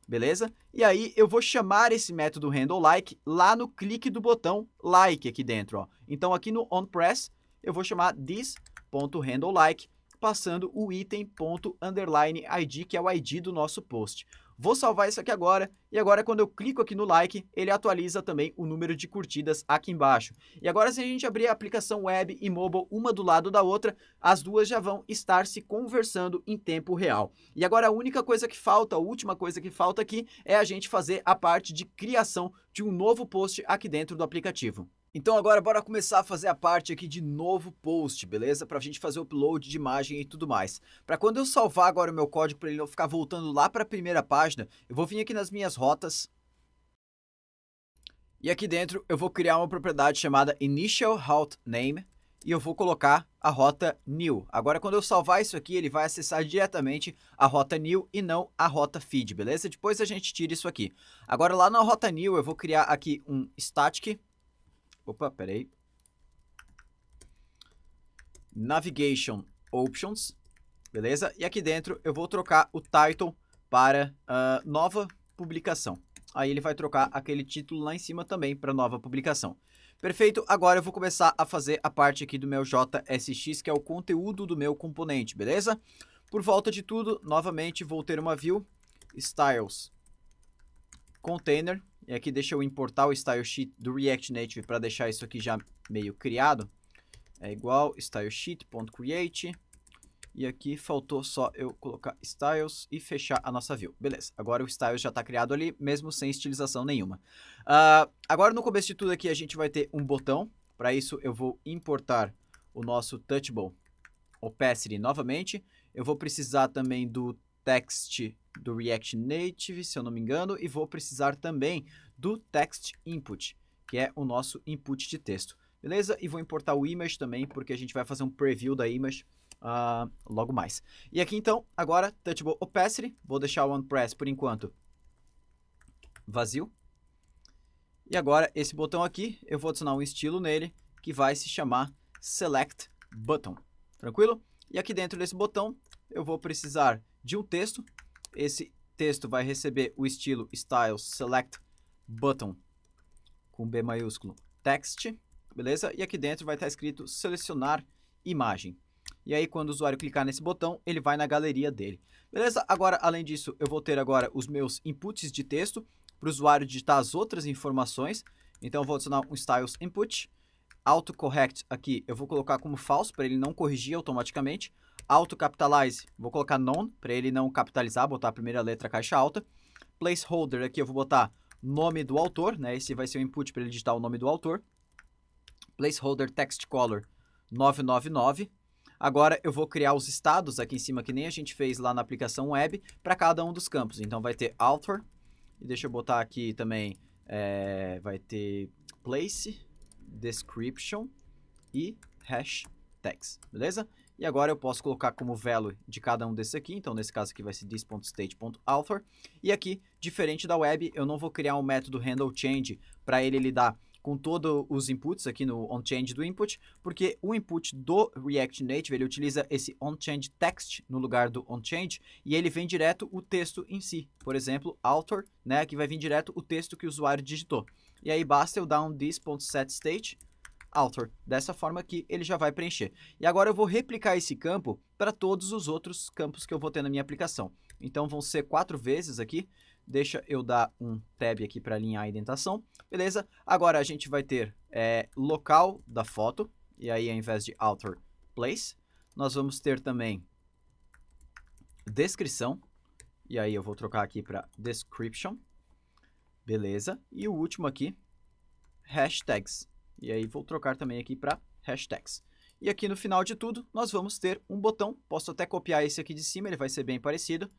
Beleza? E aí eu vou chamar esse método handleLike lá no clique do botão like aqui dentro, ó. Então aqui no onPress eu vou chamar this.handleLike, passando o item.underline id, que é o ID do nosso post. Vou salvar isso aqui agora, e agora quando eu clico aqui no like, ele atualiza também o número de curtidas aqui embaixo. E agora se a gente abrir a aplicação web e mobile uma do lado da outra, as duas já vão estar se conversando em tempo real. E agora a única coisa que falta, a última coisa que falta aqui, é a gente fazer a parte de criação de um novo post aqui dentro do aplicativo. Então agora bora começar a fazer a parte aqui de novo post, beleza? Para a gente fazer o upload de imagem e tudo mais. Para quando eu salvar agora o meu código para ele não ficar voltando lá para a primeira página, eu vou vir aqui nas minhas rotas. E aqui dentro eu vou criar uma propriedade chamada Initial Route Name e eu vou colocar a rota new. Agora quando eu salvar isso aqui, ele vai acessar diretamente a rota new e não a rota feed, beleza? Depois a gente tira isso aqui. Agora lá na rota new eu vou criar aqui um static. Opa, peraí. Navigation Options, beleza? E aqui dentro eu vou trocar o title para nova publicação. Aí ele vai trocar aquele título lá em cima também para nova publicação. Perfeito, agora eu vou começar a fazer a parte aqui do meu JSX, que é o conteúdo do meu componente, beleza? Por volta de tudo, novamente vou ter uma view styles container. E aqui deixa eu importar o style sheet do React Native para deixar isso aqui já meio criado. É igual stylesheet.create. E aqui faltou só eu colocar styles e fechar a nossa view. Beleza, agora o styles já está criado ali, mesmo sem estilização nenhuma. Agora no começo de tudo aqui a gente vai ter um botão. Para isso eu vou importar o nosso Touchable Opacity novamente. Eu vou precisar também do text do React Native, se eu não me engano. E vou precisar também do Text Input, que é o nosso input de texto. Beleza? E vou importar o image também, porque a gente vai fazer um preview da image logo mais. E aqui então, agora, Touchable Opacity, vou deixar o OnPress por enquanto vazio. E agora, esse botão aqui, eu vou adicionar um estilo nele, que vai se chamar Select Button. Tranquilo? E aqui dentro desse botão, eu vou precisar de um texto. Esse texto vai receber o estilo Styles Select Button, com B maiúsculo, Text, beleza? E aqui dentro vai estar escrito Selecionar Imagem. E aí, quando o usuário clicar nesse botão, ele vai na galeria dele. Beleza? Agora, além disso, eu vou ter agora os meus inputs de texto para o usuário digitar as outras informações. Então, eu vou adicionar um styles input. Autocorrect aqui, eu vou colocar como false para ele não corrigir automaticamente. Autocapitalize, vou colocar none para ele não capitalizar, botar a primeira letra caixa alta. Placeholder aqui, eu vou botar nome do autor, né? Esse vai ser o input para ele digitar o nome do autor. Placeholder text color 999. Agora eu vou criar os estados aqui em cima, que nem a gente fez lá na aplicação web, para cada um dos campos. Então vai ter author, e deixa eu botar aqui também, vai ter place, description e hashtags, beleza? E agora eu posso colocar como value de cada um desses aqui, então nesse caso aqui vai ser this.state.author. E aqui, diferente da web, eu não vou criar um método handleChange para ele lidar com todos os inputs aqui no onChange do input, porque o input do React Native, ele utiliza esse onChange text no lugar do onChange, e ele vem direto o texto em si. Por exemplo, author, né, que vai vir direto o texto que o usuário digitou. E aí basta eu dar um this.setState author. Dessa forma aqui, ele já vai preencher. E agora eu vou replicar esse campo para todos os outros campos que eu vou ter na minha aplicação. Então vão ser 4 vezes aqui. Deixa eu dar um tab aqui para alinhar a indentação. Beleza? Agora a gente vai ter local da foto. E aí, ao invés de author, place. Nós vamos ter também descrição. E aí eu vou trocar aqui para description. Beleza? E o último aqui, hashtags. E aí vou trocar também aqui para hashtags. E aqui no final de tudo, nós vamos ter um botão. Posso até copiar esse aqui de cima, ele vai ser bem parecido.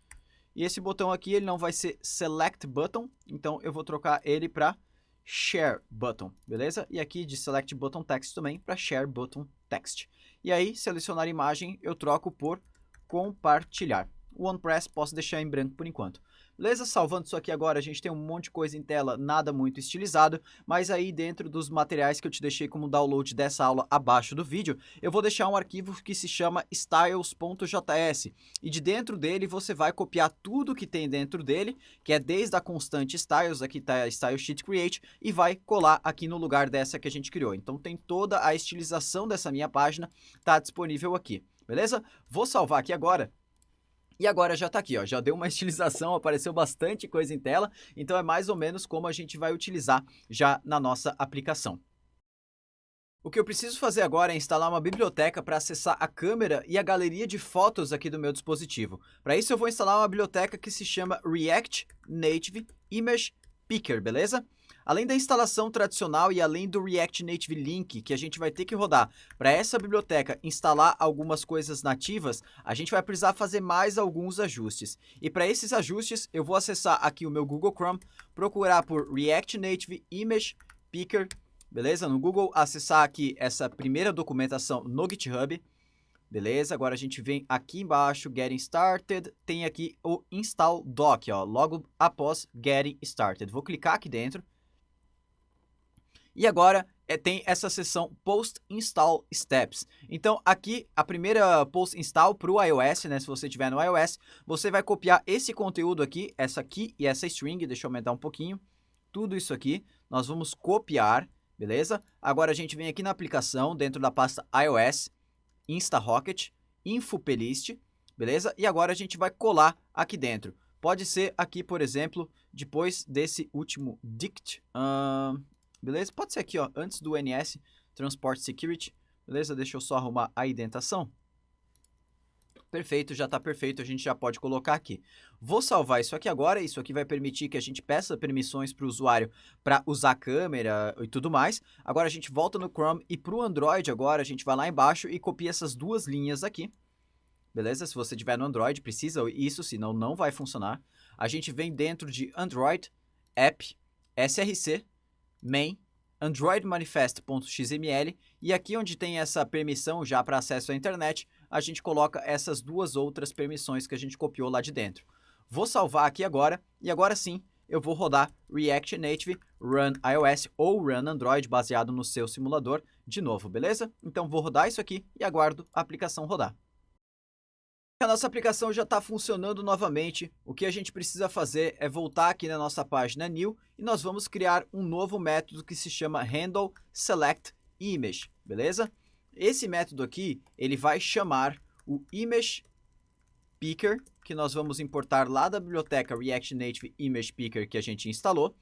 E esse botão aqui, ele não vai ser Select Button, então eu vou trocar ele para Share Button, beleza? E aqui de Select Button Text também para Share Button Text. E aí, selecionar imagem, eu troco por compartilhar. O OnPress posso deixar em branco por enquanto. Beleza? Salvando isso aqui agora, a gente tem um monte de coisa em tela, nada muito estilizado, mas aí dentro dos materiais que eu te deixei como download dessa aula abaixo do vídeo, eu vou deixar um arquivo que se chama styles.js, e de dentro dele você vai copiar tudo que tem dentro dele, que é desde a constante styles, aqui está a style sheet create, e vai colar aqui no lugar dessa que a gente criou. Então tem toda a estilização dessa minha página, está disponível aqui, beleza? Vou salvar aqui agora. E agora já está aqui, ó, já deu uma estilização, apareceu bastante coisa em tela, então é mais ou menos como a gente vai utilizar já na nossa aplicação. O que eu preciso fazer agora é instalar uma biblioteca para acessar a câmera e a galeria de fotos aqui do meu dispositivo. Para isso eu vou instalar uma biblioteca que se chama React Native Image Picker, beleza? Além da instalação tradicional e além do React Native Link, que a gente vai ter que rodar para essa biblioteca instalar algumas coisas nativas, a gente vai precisar fazer mais alguns ajustes. E para esses ajustes, eu vou acessar aqui o meu Google Chrome, procurar por React Native Image Picker, beleza? No Google, acessar aqui essa primeira documentação no GitHub, beleza? Agora a gente vem aqui embaixo, Getting Started, tem aqui o Install Doc, ó, logo após Getting Started. Vou clicar aqui dentro. E agora tem essa seção Post Install Steps. Então aqui a primeira Post Install para o iOS, né? Se você tiver no iOS, você vai copiar esse conteúdo aqui, essa aqui e essa string. Deixa eu aumentar um pouquinho. Tudo isso aqui nós vamos copiar, beleza? Agora a gente vem aqui na aplicação, dentro da pasta iOS, InstaRocket, InfoPlaylist, beleza? E agora a gente vai colar aqui dentro. Pode ser aqui, por exemplo, depois desse último dict, beleza? Pode ser aqui, ó, antes do NS, Transport Security, beleza? Deixa eu só arrumar a indentação. Perfeito, já está perfeito, a gente já pode colocar aqui. Vou salvar isso aqui agora, isso aqui vai permitir que a gente peça permissões para o usuário para usar a câmera e tudo mais. Agora a gente volta no Chrome e para o Android agora a gente vai lá embaixo e copia essas duas linhas aqui. Beleza? Se você tiver no Android, precisa isso, senão não vai funcionar. A gente vem dentro de Android, App, src, main, Android Manifest.xml e aqui onde tem essa permissão já para acesso à internet, a gente coloca essas duas outras permissões que a gente copiou lá de dentro. Vou salvar aqui agora e agora sim eu vou rodar React Native Run iOS ou Run Android baseado no seu simulador de novo, beleza? Então vou rodar isso aqui e aguardo a aplicação rodar. A nossa aplicação já está funcionando novamente. O que a gente precisa fazer é voltar aqui na nossa página New e nós vamos criar um novo método que se chama Handle Select Image, beleza? Esse método aqui, ele vai chamar o Image Picker, que nós vamos importar lá da biblioteca React Native Image Picker que a gente instalou,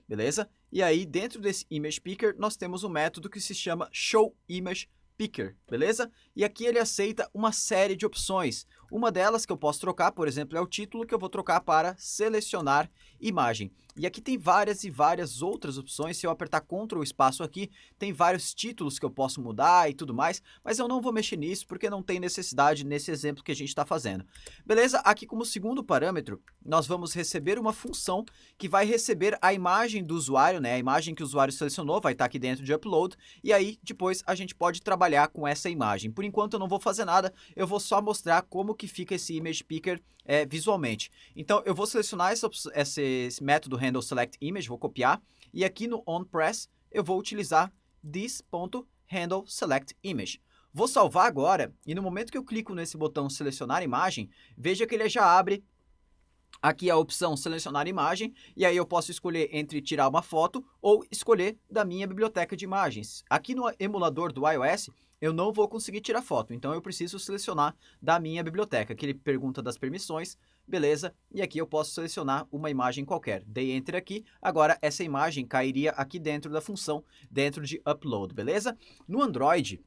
beleza? E aí, dentro desse Image Picker, nós temos um método que se chama Show Image Picker, beleza? E aqui ele aceita uma série de opções. Uma delas que eu posso trocar, por exemplo, é o título que eu vou trocar para selecionar imagem. E aqui tem várias e várias outras opções. Se eu apertar Ctrl espaço aqui, tem vários títulos que eu posso mudar e tudo mais, mas eu não vou mexer nisso porque não tem necessidade nesse exemplo que a gente está fazendo. Beleza? Aqui como segundo parâmetro, nós vamos receber uma função que vai receber a imagem do usuário, né? A imagem que o usuário selecionou vai estar aqui dentro de Upload, e aí depois a gente pode trabalhar com essa imagem. Por enquanto eu não vou fazer nada, eu vou só mostrar como que fica esse Image Picker visualmente. Então eu vou selecionar esse método Handle Select Image, vou copiar, e aqui no onPress eu vou utilizar this.handleSelectImage. Vou salvar agora, e no momento que eu clico nesse botão selecionar imagem, veja que ele já abre aqui a opção selecionar imagem, e aí eu posso escolher entre tirar uma foto ou escolher da minha biblioteca de imagens. Aqui no emulador do iOS, eu não vou conseguir tirar foto, então eu preciso selecionar da minha biblioteca, que ele pergunta das permissões, beleza? E aqui eu posso selecionar uma imagem qualquer. Dei Enter aqui, agora essa imagem cairia aqui dentro da função, dentro de Upload, beleza? No Android,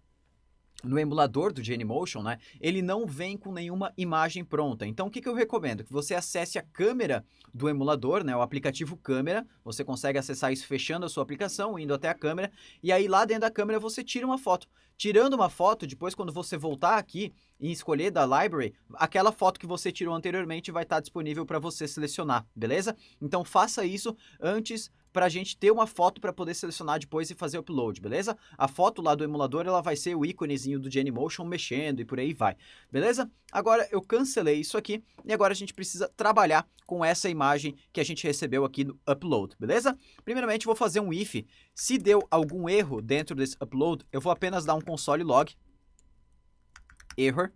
no emulador do Genymotion, né, ele não vem com nenhuma imagem pronta. Então, o que eu recomendo? Que você acesse a câmera do emulador, né, o aplicativo câmera. Você consegue acessar isso fechando a sua aplicação, indo até a câmera. E aí, lá dentro da câmera, você tira uma foto. Tirando uma foto, depois, quando você voltar aqui e escolher da library, aquela foto que você tirou anteriormente vai estar disponível para você selecionar, beleza? Então, faça isso antes para a gente ter uma foto para poder selecionar depois e fazer o upload, beleza? A foto lá do emulador, ela vai ser o íconezinho do Genymotion mexendo e por aí vai, beleza? Agora eu cancelei isso aqui e agora a gente precisa trabalhar com essa imagem que a gente recebeu aqui no upload, beleza? Primeiramente vou fazer um if. Se deu algum erro dentro desse upload, eu vou apenas dar um console log error,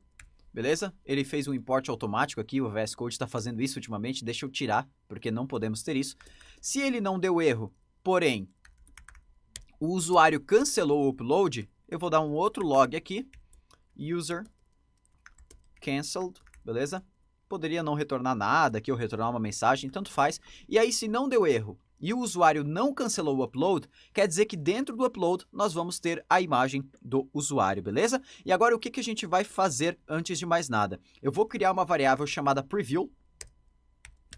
beleza? Ele fez um import automático aqui, o VS Code está fazendo isso ultimamente, deixa eu tirar, porque não podemos ter isso. Se ele não deu erro, porém, o usuário cancelou o upload, eu vou dar um outro log aqui, user cancelled, beleza? Poderia não retornar nada aqui, ou retornar uma mensagem, tanto faz. E aí, se não deu erro e o usuário não cancelou o upload, quer dizer que dentro do upload nós vamos ter a imagem do usuário, beleza? E agora o que a gente vai fazer antes de mais nada? Eu vou criar uma variável chamada preview,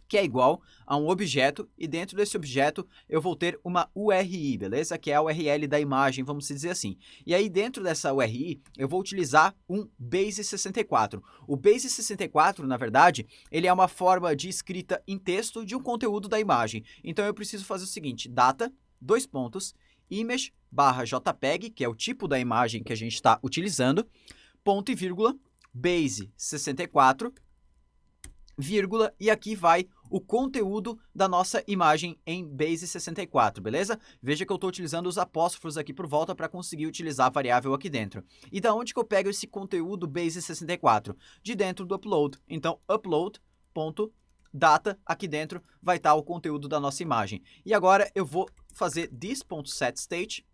que é igual a um objeto, e dentro desse objeto eu vou ter uma URI, beleza? Que é a URL da imagem, vamos dizer assim. E aí dentro dessa URI eu vou utilizar um Base64. O Base64, na verdade, ele é uma forma de escrita em texto de um conteúdo da imagem. Então eu preciso fazer o seguinte, data, dois pontos, image/jpeg, que é o tipo da imagem que a gente está utilizando, ponto e vírgula, base 64, vírgula, e aqui vai o conteúdo da nossa imagem em base 64, beleza? Veja que eu estou utilizando os apóstrofos aqui por volta para conseguir utilizar a variável aqui dentro. E da onde que eu pego esse conteúdo base 64? De dentro do upload. Então, upload.data, aqui dentro vai estar o conteúdo da nossa imagem. E agora eu vou fazer this.setState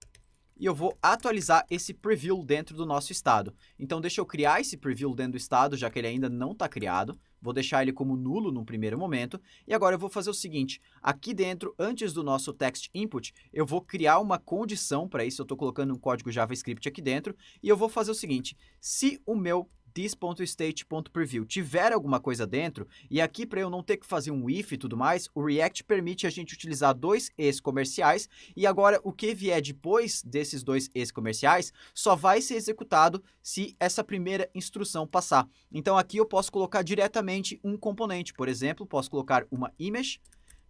e eu vou atualizar esse preview dentro do nosso estado. Então, deixa eu criar esse preview dentro do estado, já que ele ainda não está criado. Vou deixar ele como nulo no primeiro momento. E agora eu vou fazer o seguinte, aqui dentro, antes do nosso text input, eu vou criar uma condição, para isso eu estou colocando um código JavaScript aqui dentro, e eu vou fazer o seguinte, se o meu this.state.preview tiver alguma coisa dentro, e aqui para eu não ter que fazer um if e tudo mais, o React permite a gente utilizar dois is comerciais, e agora o que vier depois desses dois is comerciais só vai ser executado se essa primeira instrução passar. Então aqui eu posso colocar diretamente um componente, por exemplo, posso colocar uma image,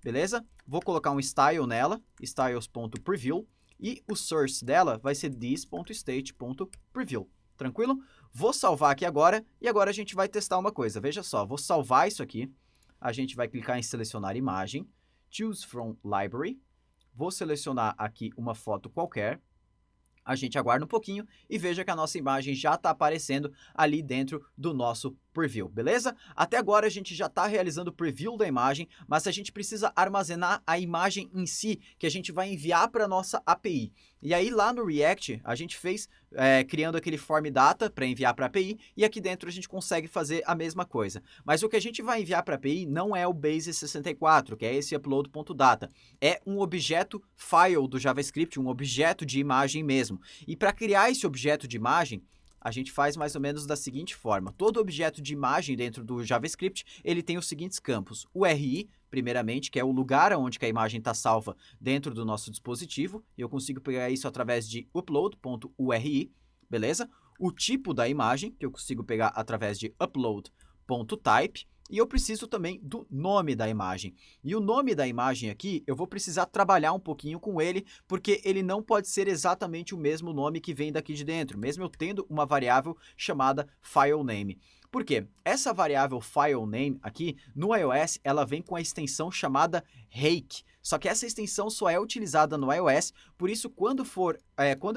beleza? Vou colocar um style nela, styles.preview, e o source dela vai ser this.state.preview. Tranquilo? Vou salvar aqui agora, e agora a gente vai testar uma coisa. Veja só, vou salvar isso aqui, a gente vai clicar em selecionar imagem, choose from library, vou selecionar aqui uma foto qualquer, a gente aguarda um pouquinho e veja que a nossa imagem já está aparecendo ali dentro do nosso preview, beleza? Até agora a gente já está realizando o preview da imagem, mas a gente precisa armazenar a imagem em si, que a gente vai enviar para a nossa API. E aí lá no React a gente fez criando aquele form data para enviar para a API, e aqui dentro a gente consegue fazer a mesma coisa. Mas o que a gente vai enviar para a API não é o base 64, que é esse upload.data. É um objeto file do JavaScript, um objeto de imagem mesmo. E para criar esse objeto de imagem, a gente faz mais ou menos da seguinte forma. Todo objeto de imagem dentro do JavaScript, ele tem os seguintes campos. O URI, primeiramente, que é o lugar onde que a imagem está salva dentro do nosso dispositivo. E eu consigo pegar isso através de upload.uri, beleza? O tipo da imagem, que eu consigo pegar através de upload.type. E eu preciso também do nome da imagem. E o nome da imagem aqui, eu vou precisar trabalhar um pouquinho com ele, porque ele não pode ser exatamente o mesmo nome que vem daqui de dentro, mesmo eu tendo uma variável chamada filename. Por quê? Essa variável filename aqui, no iOS, ela vem com a extensão chamada rake. Só que essa extensão só é utilizada no iOS, por isso quando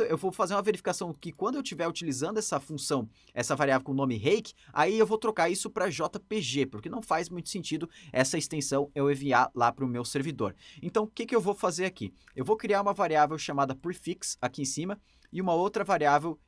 eu vou fazer uma verificação que quando eu estiver utilizando essa função, essa variável com o nome rake, aí eu vou trocar isso para JPG, porque não faz muito sentido essa extensão eu enviar lá para o meu servidor. Então, o que eu vou fazer aqui? Eu vou criar uma variável chamada prefix aqui em cima e uma outra variável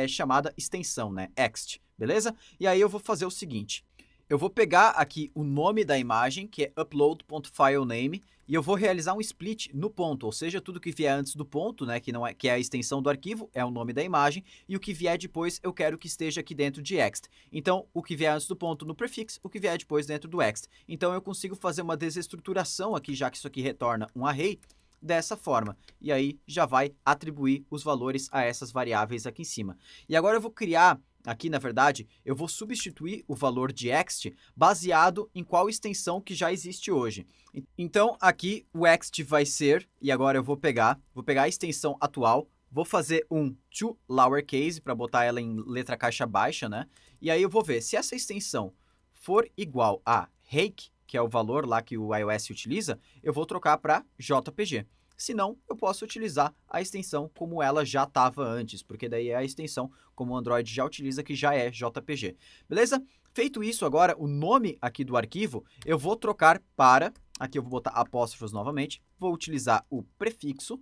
chamada extensão, né? Ext, beleza? E aí eu vou fazer o seguinte, eu vou pegar aqui o nome da imagem, que é upload.filename, e eu vou realizar um split no ponto, ou seja, tudo que vier antes do ponto, né, que é a extensão do arquivo, é o nome da imagem, e o que vier depois eu quero que esteja aqui dentro de ext. Então, o que vier antes do ponto no prefix, o que vier depois dentro do ext. Então, eu consigo fazer uma desestruturação aqui, já que isso aqui retorna um array, dessa forma, e aí já vai atribuir os valores a essas variáveis aqui em cima. E agora eu vou criar, aqui na verdade, eu vou substituir o valor de ext baseado em qual extensão que já existe hoje. Então aqui o ext vai ser, e agora eu vou pegar a extensão atual, vou fazer um to lowercase para botar ela em letra caixa baixa, né? E aí eu vou ver se essa extensão for igual a rake, que é o valor lá que o iOS utiliza, eu vou trocar para JPG. Se não, eu posso utilizar a extensão como ela já estava antes, porque daí é a extensão como o Android já utiliza, que já é JPG. Beleza? Feito isso agora, o nome aqui do arquivo, eu vou trocar para, aqui eu vou botar apóstrofos novamente, vou utilizar o prefixo,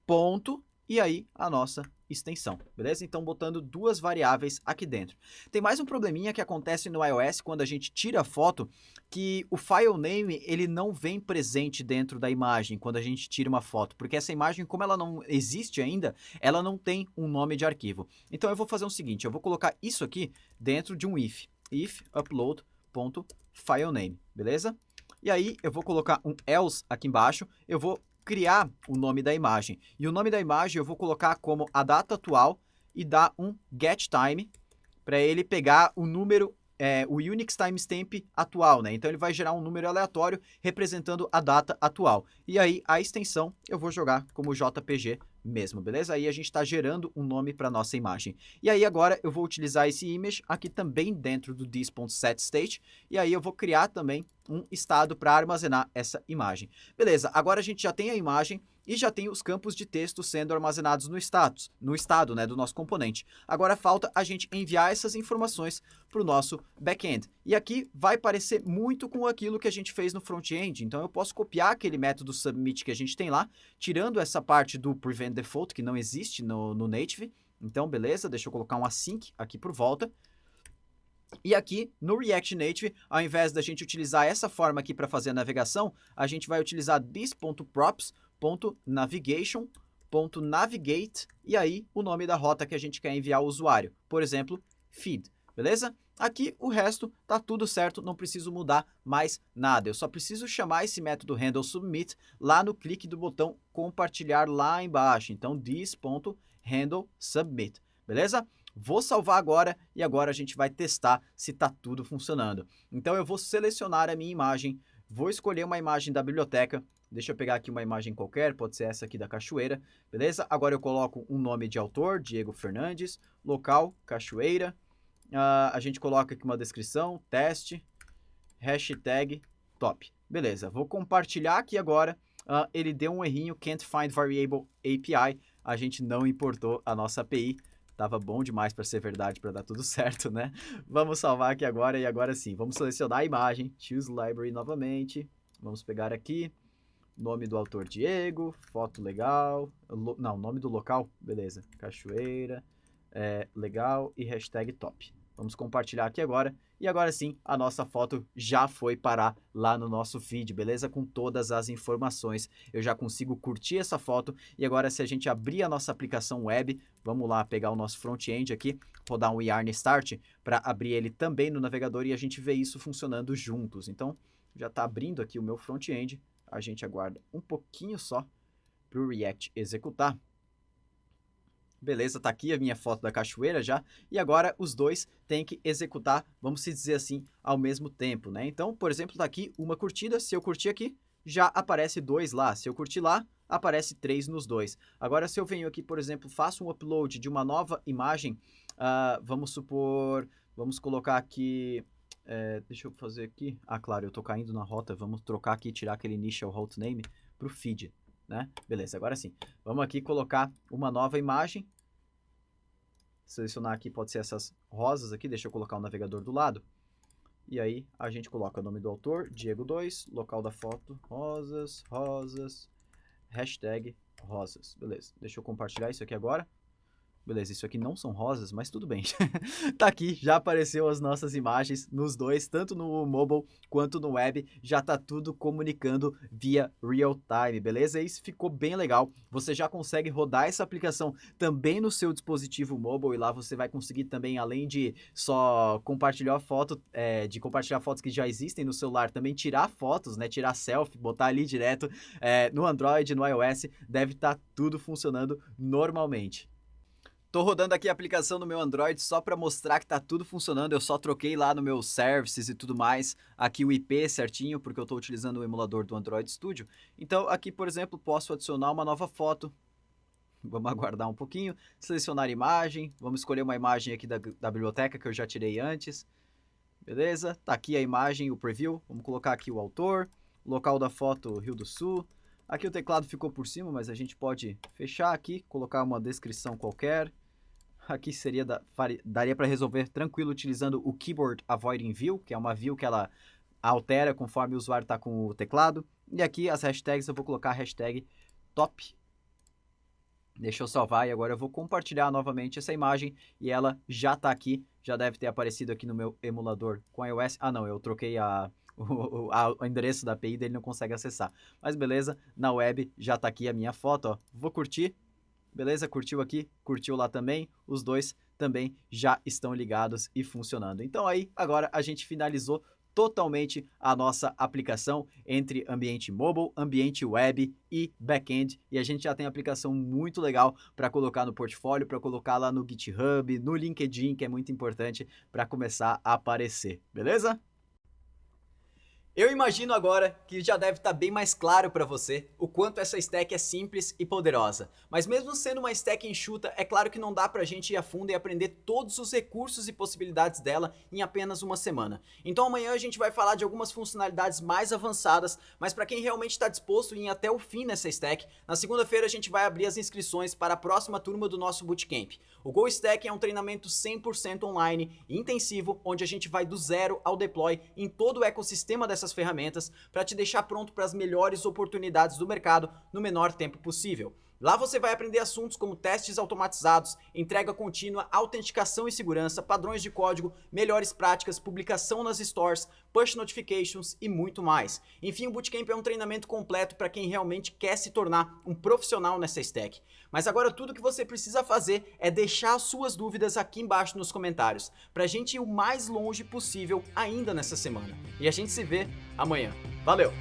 ponto, e aí a nossa extensão, beleza? Então, botando duas variáveis aqui dentro. Tem mais um probleminha que acontece no iOS quando a gente tira a foto, que o filename, ele não vem presente dentro da imagem quando a gente tira uma foto, porque essa imagem, como ela não existe ainda, ela não tem um nome de arquivo. Então, eu vou fazer o seguinte, eu vou colocar isso aqui dentro de um if upload.filename, beleza? E aí, eu vou colocar um else aqui embaixo, eu vou criar o nome da imagem. E o nome da imagem eu vou colocar como a data atual e dar um getTime para ele pegar o número o Unix timestamp atual, né? Então ele vai gerar um número aleatório representando a data atual. E aí a extensão eu vou jogar como JPG mesmo, beleza? Aí a gente está gerando um nome para nossa imagem. E aí agora eu vou utilizar esse image aqui também dentro do this.setState e aí eu vou criar também um estado para armazenar essa imagem. Beleza, agora a gente já tem a imagem e já tem os campos de texto sendo armazenados no estado, né, do nosso componente. Agora falta a gente enviar essas informações para o nosso back-end. E aqui vai parecer muito com aquilo que a gente fez no front-end. Então eu posso copiar aquele método submit que a gente tem lá, tirando essa parte do prevent default, que não existe no native. Então, beleza, deixa eu colocar um async aqui por volta. E aqui no React Native, ao invés da gente utilizar essa forma aqui para fazer a navegação, a gente vai utilizar this.props.navigation.navigate e aí o nome da rota que a gente quer enviar ao usuário. Por exemplo, feed, beleza? Aqui o resto tá tudo certo, não preciso mudar mais nada. Eu só preciso chamar esse método handleSubmit lá no clique do botão compartilhar lá embaixo. Então this.handleSubmit, beleza? Vou salvar agora e agora a gente vai testar se está tudo funcionando. Então eu vou selecionar a minha imagem, vou escolher uma imagem da biblioteca, deixa eu pegar aqui uma imagem qualquer, pode ser essa aqui da cachoeira, beleza? Agora eu coloco um nome de autor, Diego Fernandes, local, cachoeira, a gente coloca aqui uma descrição, teste, hashtag top. Beleza, vou compartilhar aqui agora, ele deu um errinho, can't find variable API, a gente não importou a nossa API, tava bom demais para ser verdade, para dar tudo certo, né? Vamos salvar aqui agora e agora sim. Vamos selecionar a imagem, choose library novamente. Vamos pegar aqui, nome do autor Diego, foto legal, não, nome do local, beleza, cachoeira, legal e hashtag top. Vamos compartilhar aqui agora. E agora sim, a nossa foto já foi parar lá no nosso feed, beleza? Com todas as informações. Eu já consigo curtir essa foto. E agora, se a gente abrir a nossa aplicação web, vamos lá pegar o nosso front-end aqui, rodar um yarn start para abrir ele também no navegador e a gente vê isso funcionando juntos. Então, já está abrindo aqui o meu front-end. A gente aguarda um pouquinho só para o React executar. Beleza, tá aqui a minha foto da cachoeira já, e agora os dois têm que executar, vamos dizer assim, ao mesmo tempo, né? Então, por exemplo, tá aqui uma curtida, se eu curtir aqui, já aparece 2 lá, se eu curtir lá, aparece 3 nos dois. Agora, se eu venho aqui, por exemplo, faço um upload de uma nova imagem, vamos supor, vamos colocar aqui, deixa eu fazer aqui, claro, eu tô caindo na rota, vamos trocar aqui, tirar aquele initial hostname pro feed. Né? Beleza, agora sim. Vamos aqui colocar uma nova imagem. Selecionar aqui, pode ser essas rosas aqui. Deixa eu colocar o navegador do lado. E aí, a gente coloca o nome do autor, Diego 2, local da foto, rosas, rosas, hashtag rosas. Beleza, deixa eu compartilhar isso aqui agora. Beleza, isso aqui não são rosas, mas tudo bem. Tá aqui, já apareceu as nossas imagens nos dois, tanto no mobile quanto no web. Já tá tudo comunicando via real time, beleza? Isso ficou bem legal. Você já consegue rodar essa aplicação também no seu dispositivo mobile e lá você vai conseguir também, além de só compartilhar foto, de compartilhar fotos que já existem no celular, também tirar fotos, né? Tirar selfie, botar ali direto no Android, no iOS, deve estar tudo funcionando normalmente. Tô rodando aqui a aplicação no meu Android só para mostrar que tá tudo funcionando. Eu só troquei lá no meu services e tudo mais, aqui o IP certinho, porque eu tô utilizando o emulador do Android Studio. Então aqui, por exemplo, posso adicionar uma nova foto. Vamos aguardar um pouquinho, selecionar imagem, vamos escolher uma imagem aqui da biblioteca que eu já tirei antes. Beleza? Tá aqui a imagem, o preview. Vamos colocar aqui o autor, local da foto Rio do Sul. Aqui o teclado ficou por cima, mas a gente pode fechar aqui, colocar uma descrição qualquer. Aqui daria para resolver tranquilo utilizando o Keyboard Avoiding View, que é uma view que ela altera conforme o usuário está com o teclado. E aqui as hashtags eu vou colocar a hashtag top. Deixa eu salvar e agora eu vou compartilhar novamente essa imagem e ela já está aqui, já deve ter aparecido aqui no meu emulador com iOS. Não, eu troquei o endereço da API dele, não consegue acessar. Mas beleza, na web já está aqui a minha foto, ó. Vou curtir. Beleza? Curtiu aqui? Curtiu lá também? Os dois também já estão ligados e funcionando. Então aí, agora a gente finalizou totalmente a nossa aplicação entre ambiente mobile, ambiente web e back-end, e a gente já tem aplicação muito legal para colocar no portfólio, para colocar lá no GitHub, no LinkedIn, que é muito importante para começar a aparecer, beleza? Eu imagino agora que já deve estar bem mais claro para você o quanto essa stack é simples e poderosa. Mas mesmo sendo uma stack enxuta, é claro que não dá pra gente ir a fundo e aprender todos os recursos e possibilidades dela em apenas uma semana. Então amanhã a gente vai falar de algumas funcionalidades mais avançadas, mas para quem realmente está disposto a ir até o fim nessa stack, na segunda-feira a gente vai abrir as inscrições para a próxima turma do nosso Bootcamp. O Go Stack é um treinamento 100% online e intensivo, onde a gente vai do zero ao deploy em todo o ecossistema dessas ferramentas para te deixar pronto para as melhores oportunidades do mercado no menor tempo possível. Lá você vai aprender assuntos como testes automatizados, entrega contínua, autenticação e segurança, padrões de código, melhores práticas, publicação nas stores, push notifications e muito mais. Enfim, o Bootcamp é um treinamento completo para quem realmente quer se tornar um profissional nessa stack. Mas agora tudo que você precisa fazer é deixar as suas dúvidas aqui embaixo nos comentários, para a gente ir o mais longe possível ainda nessa semana. E a gente se vê amanhã. Valeu!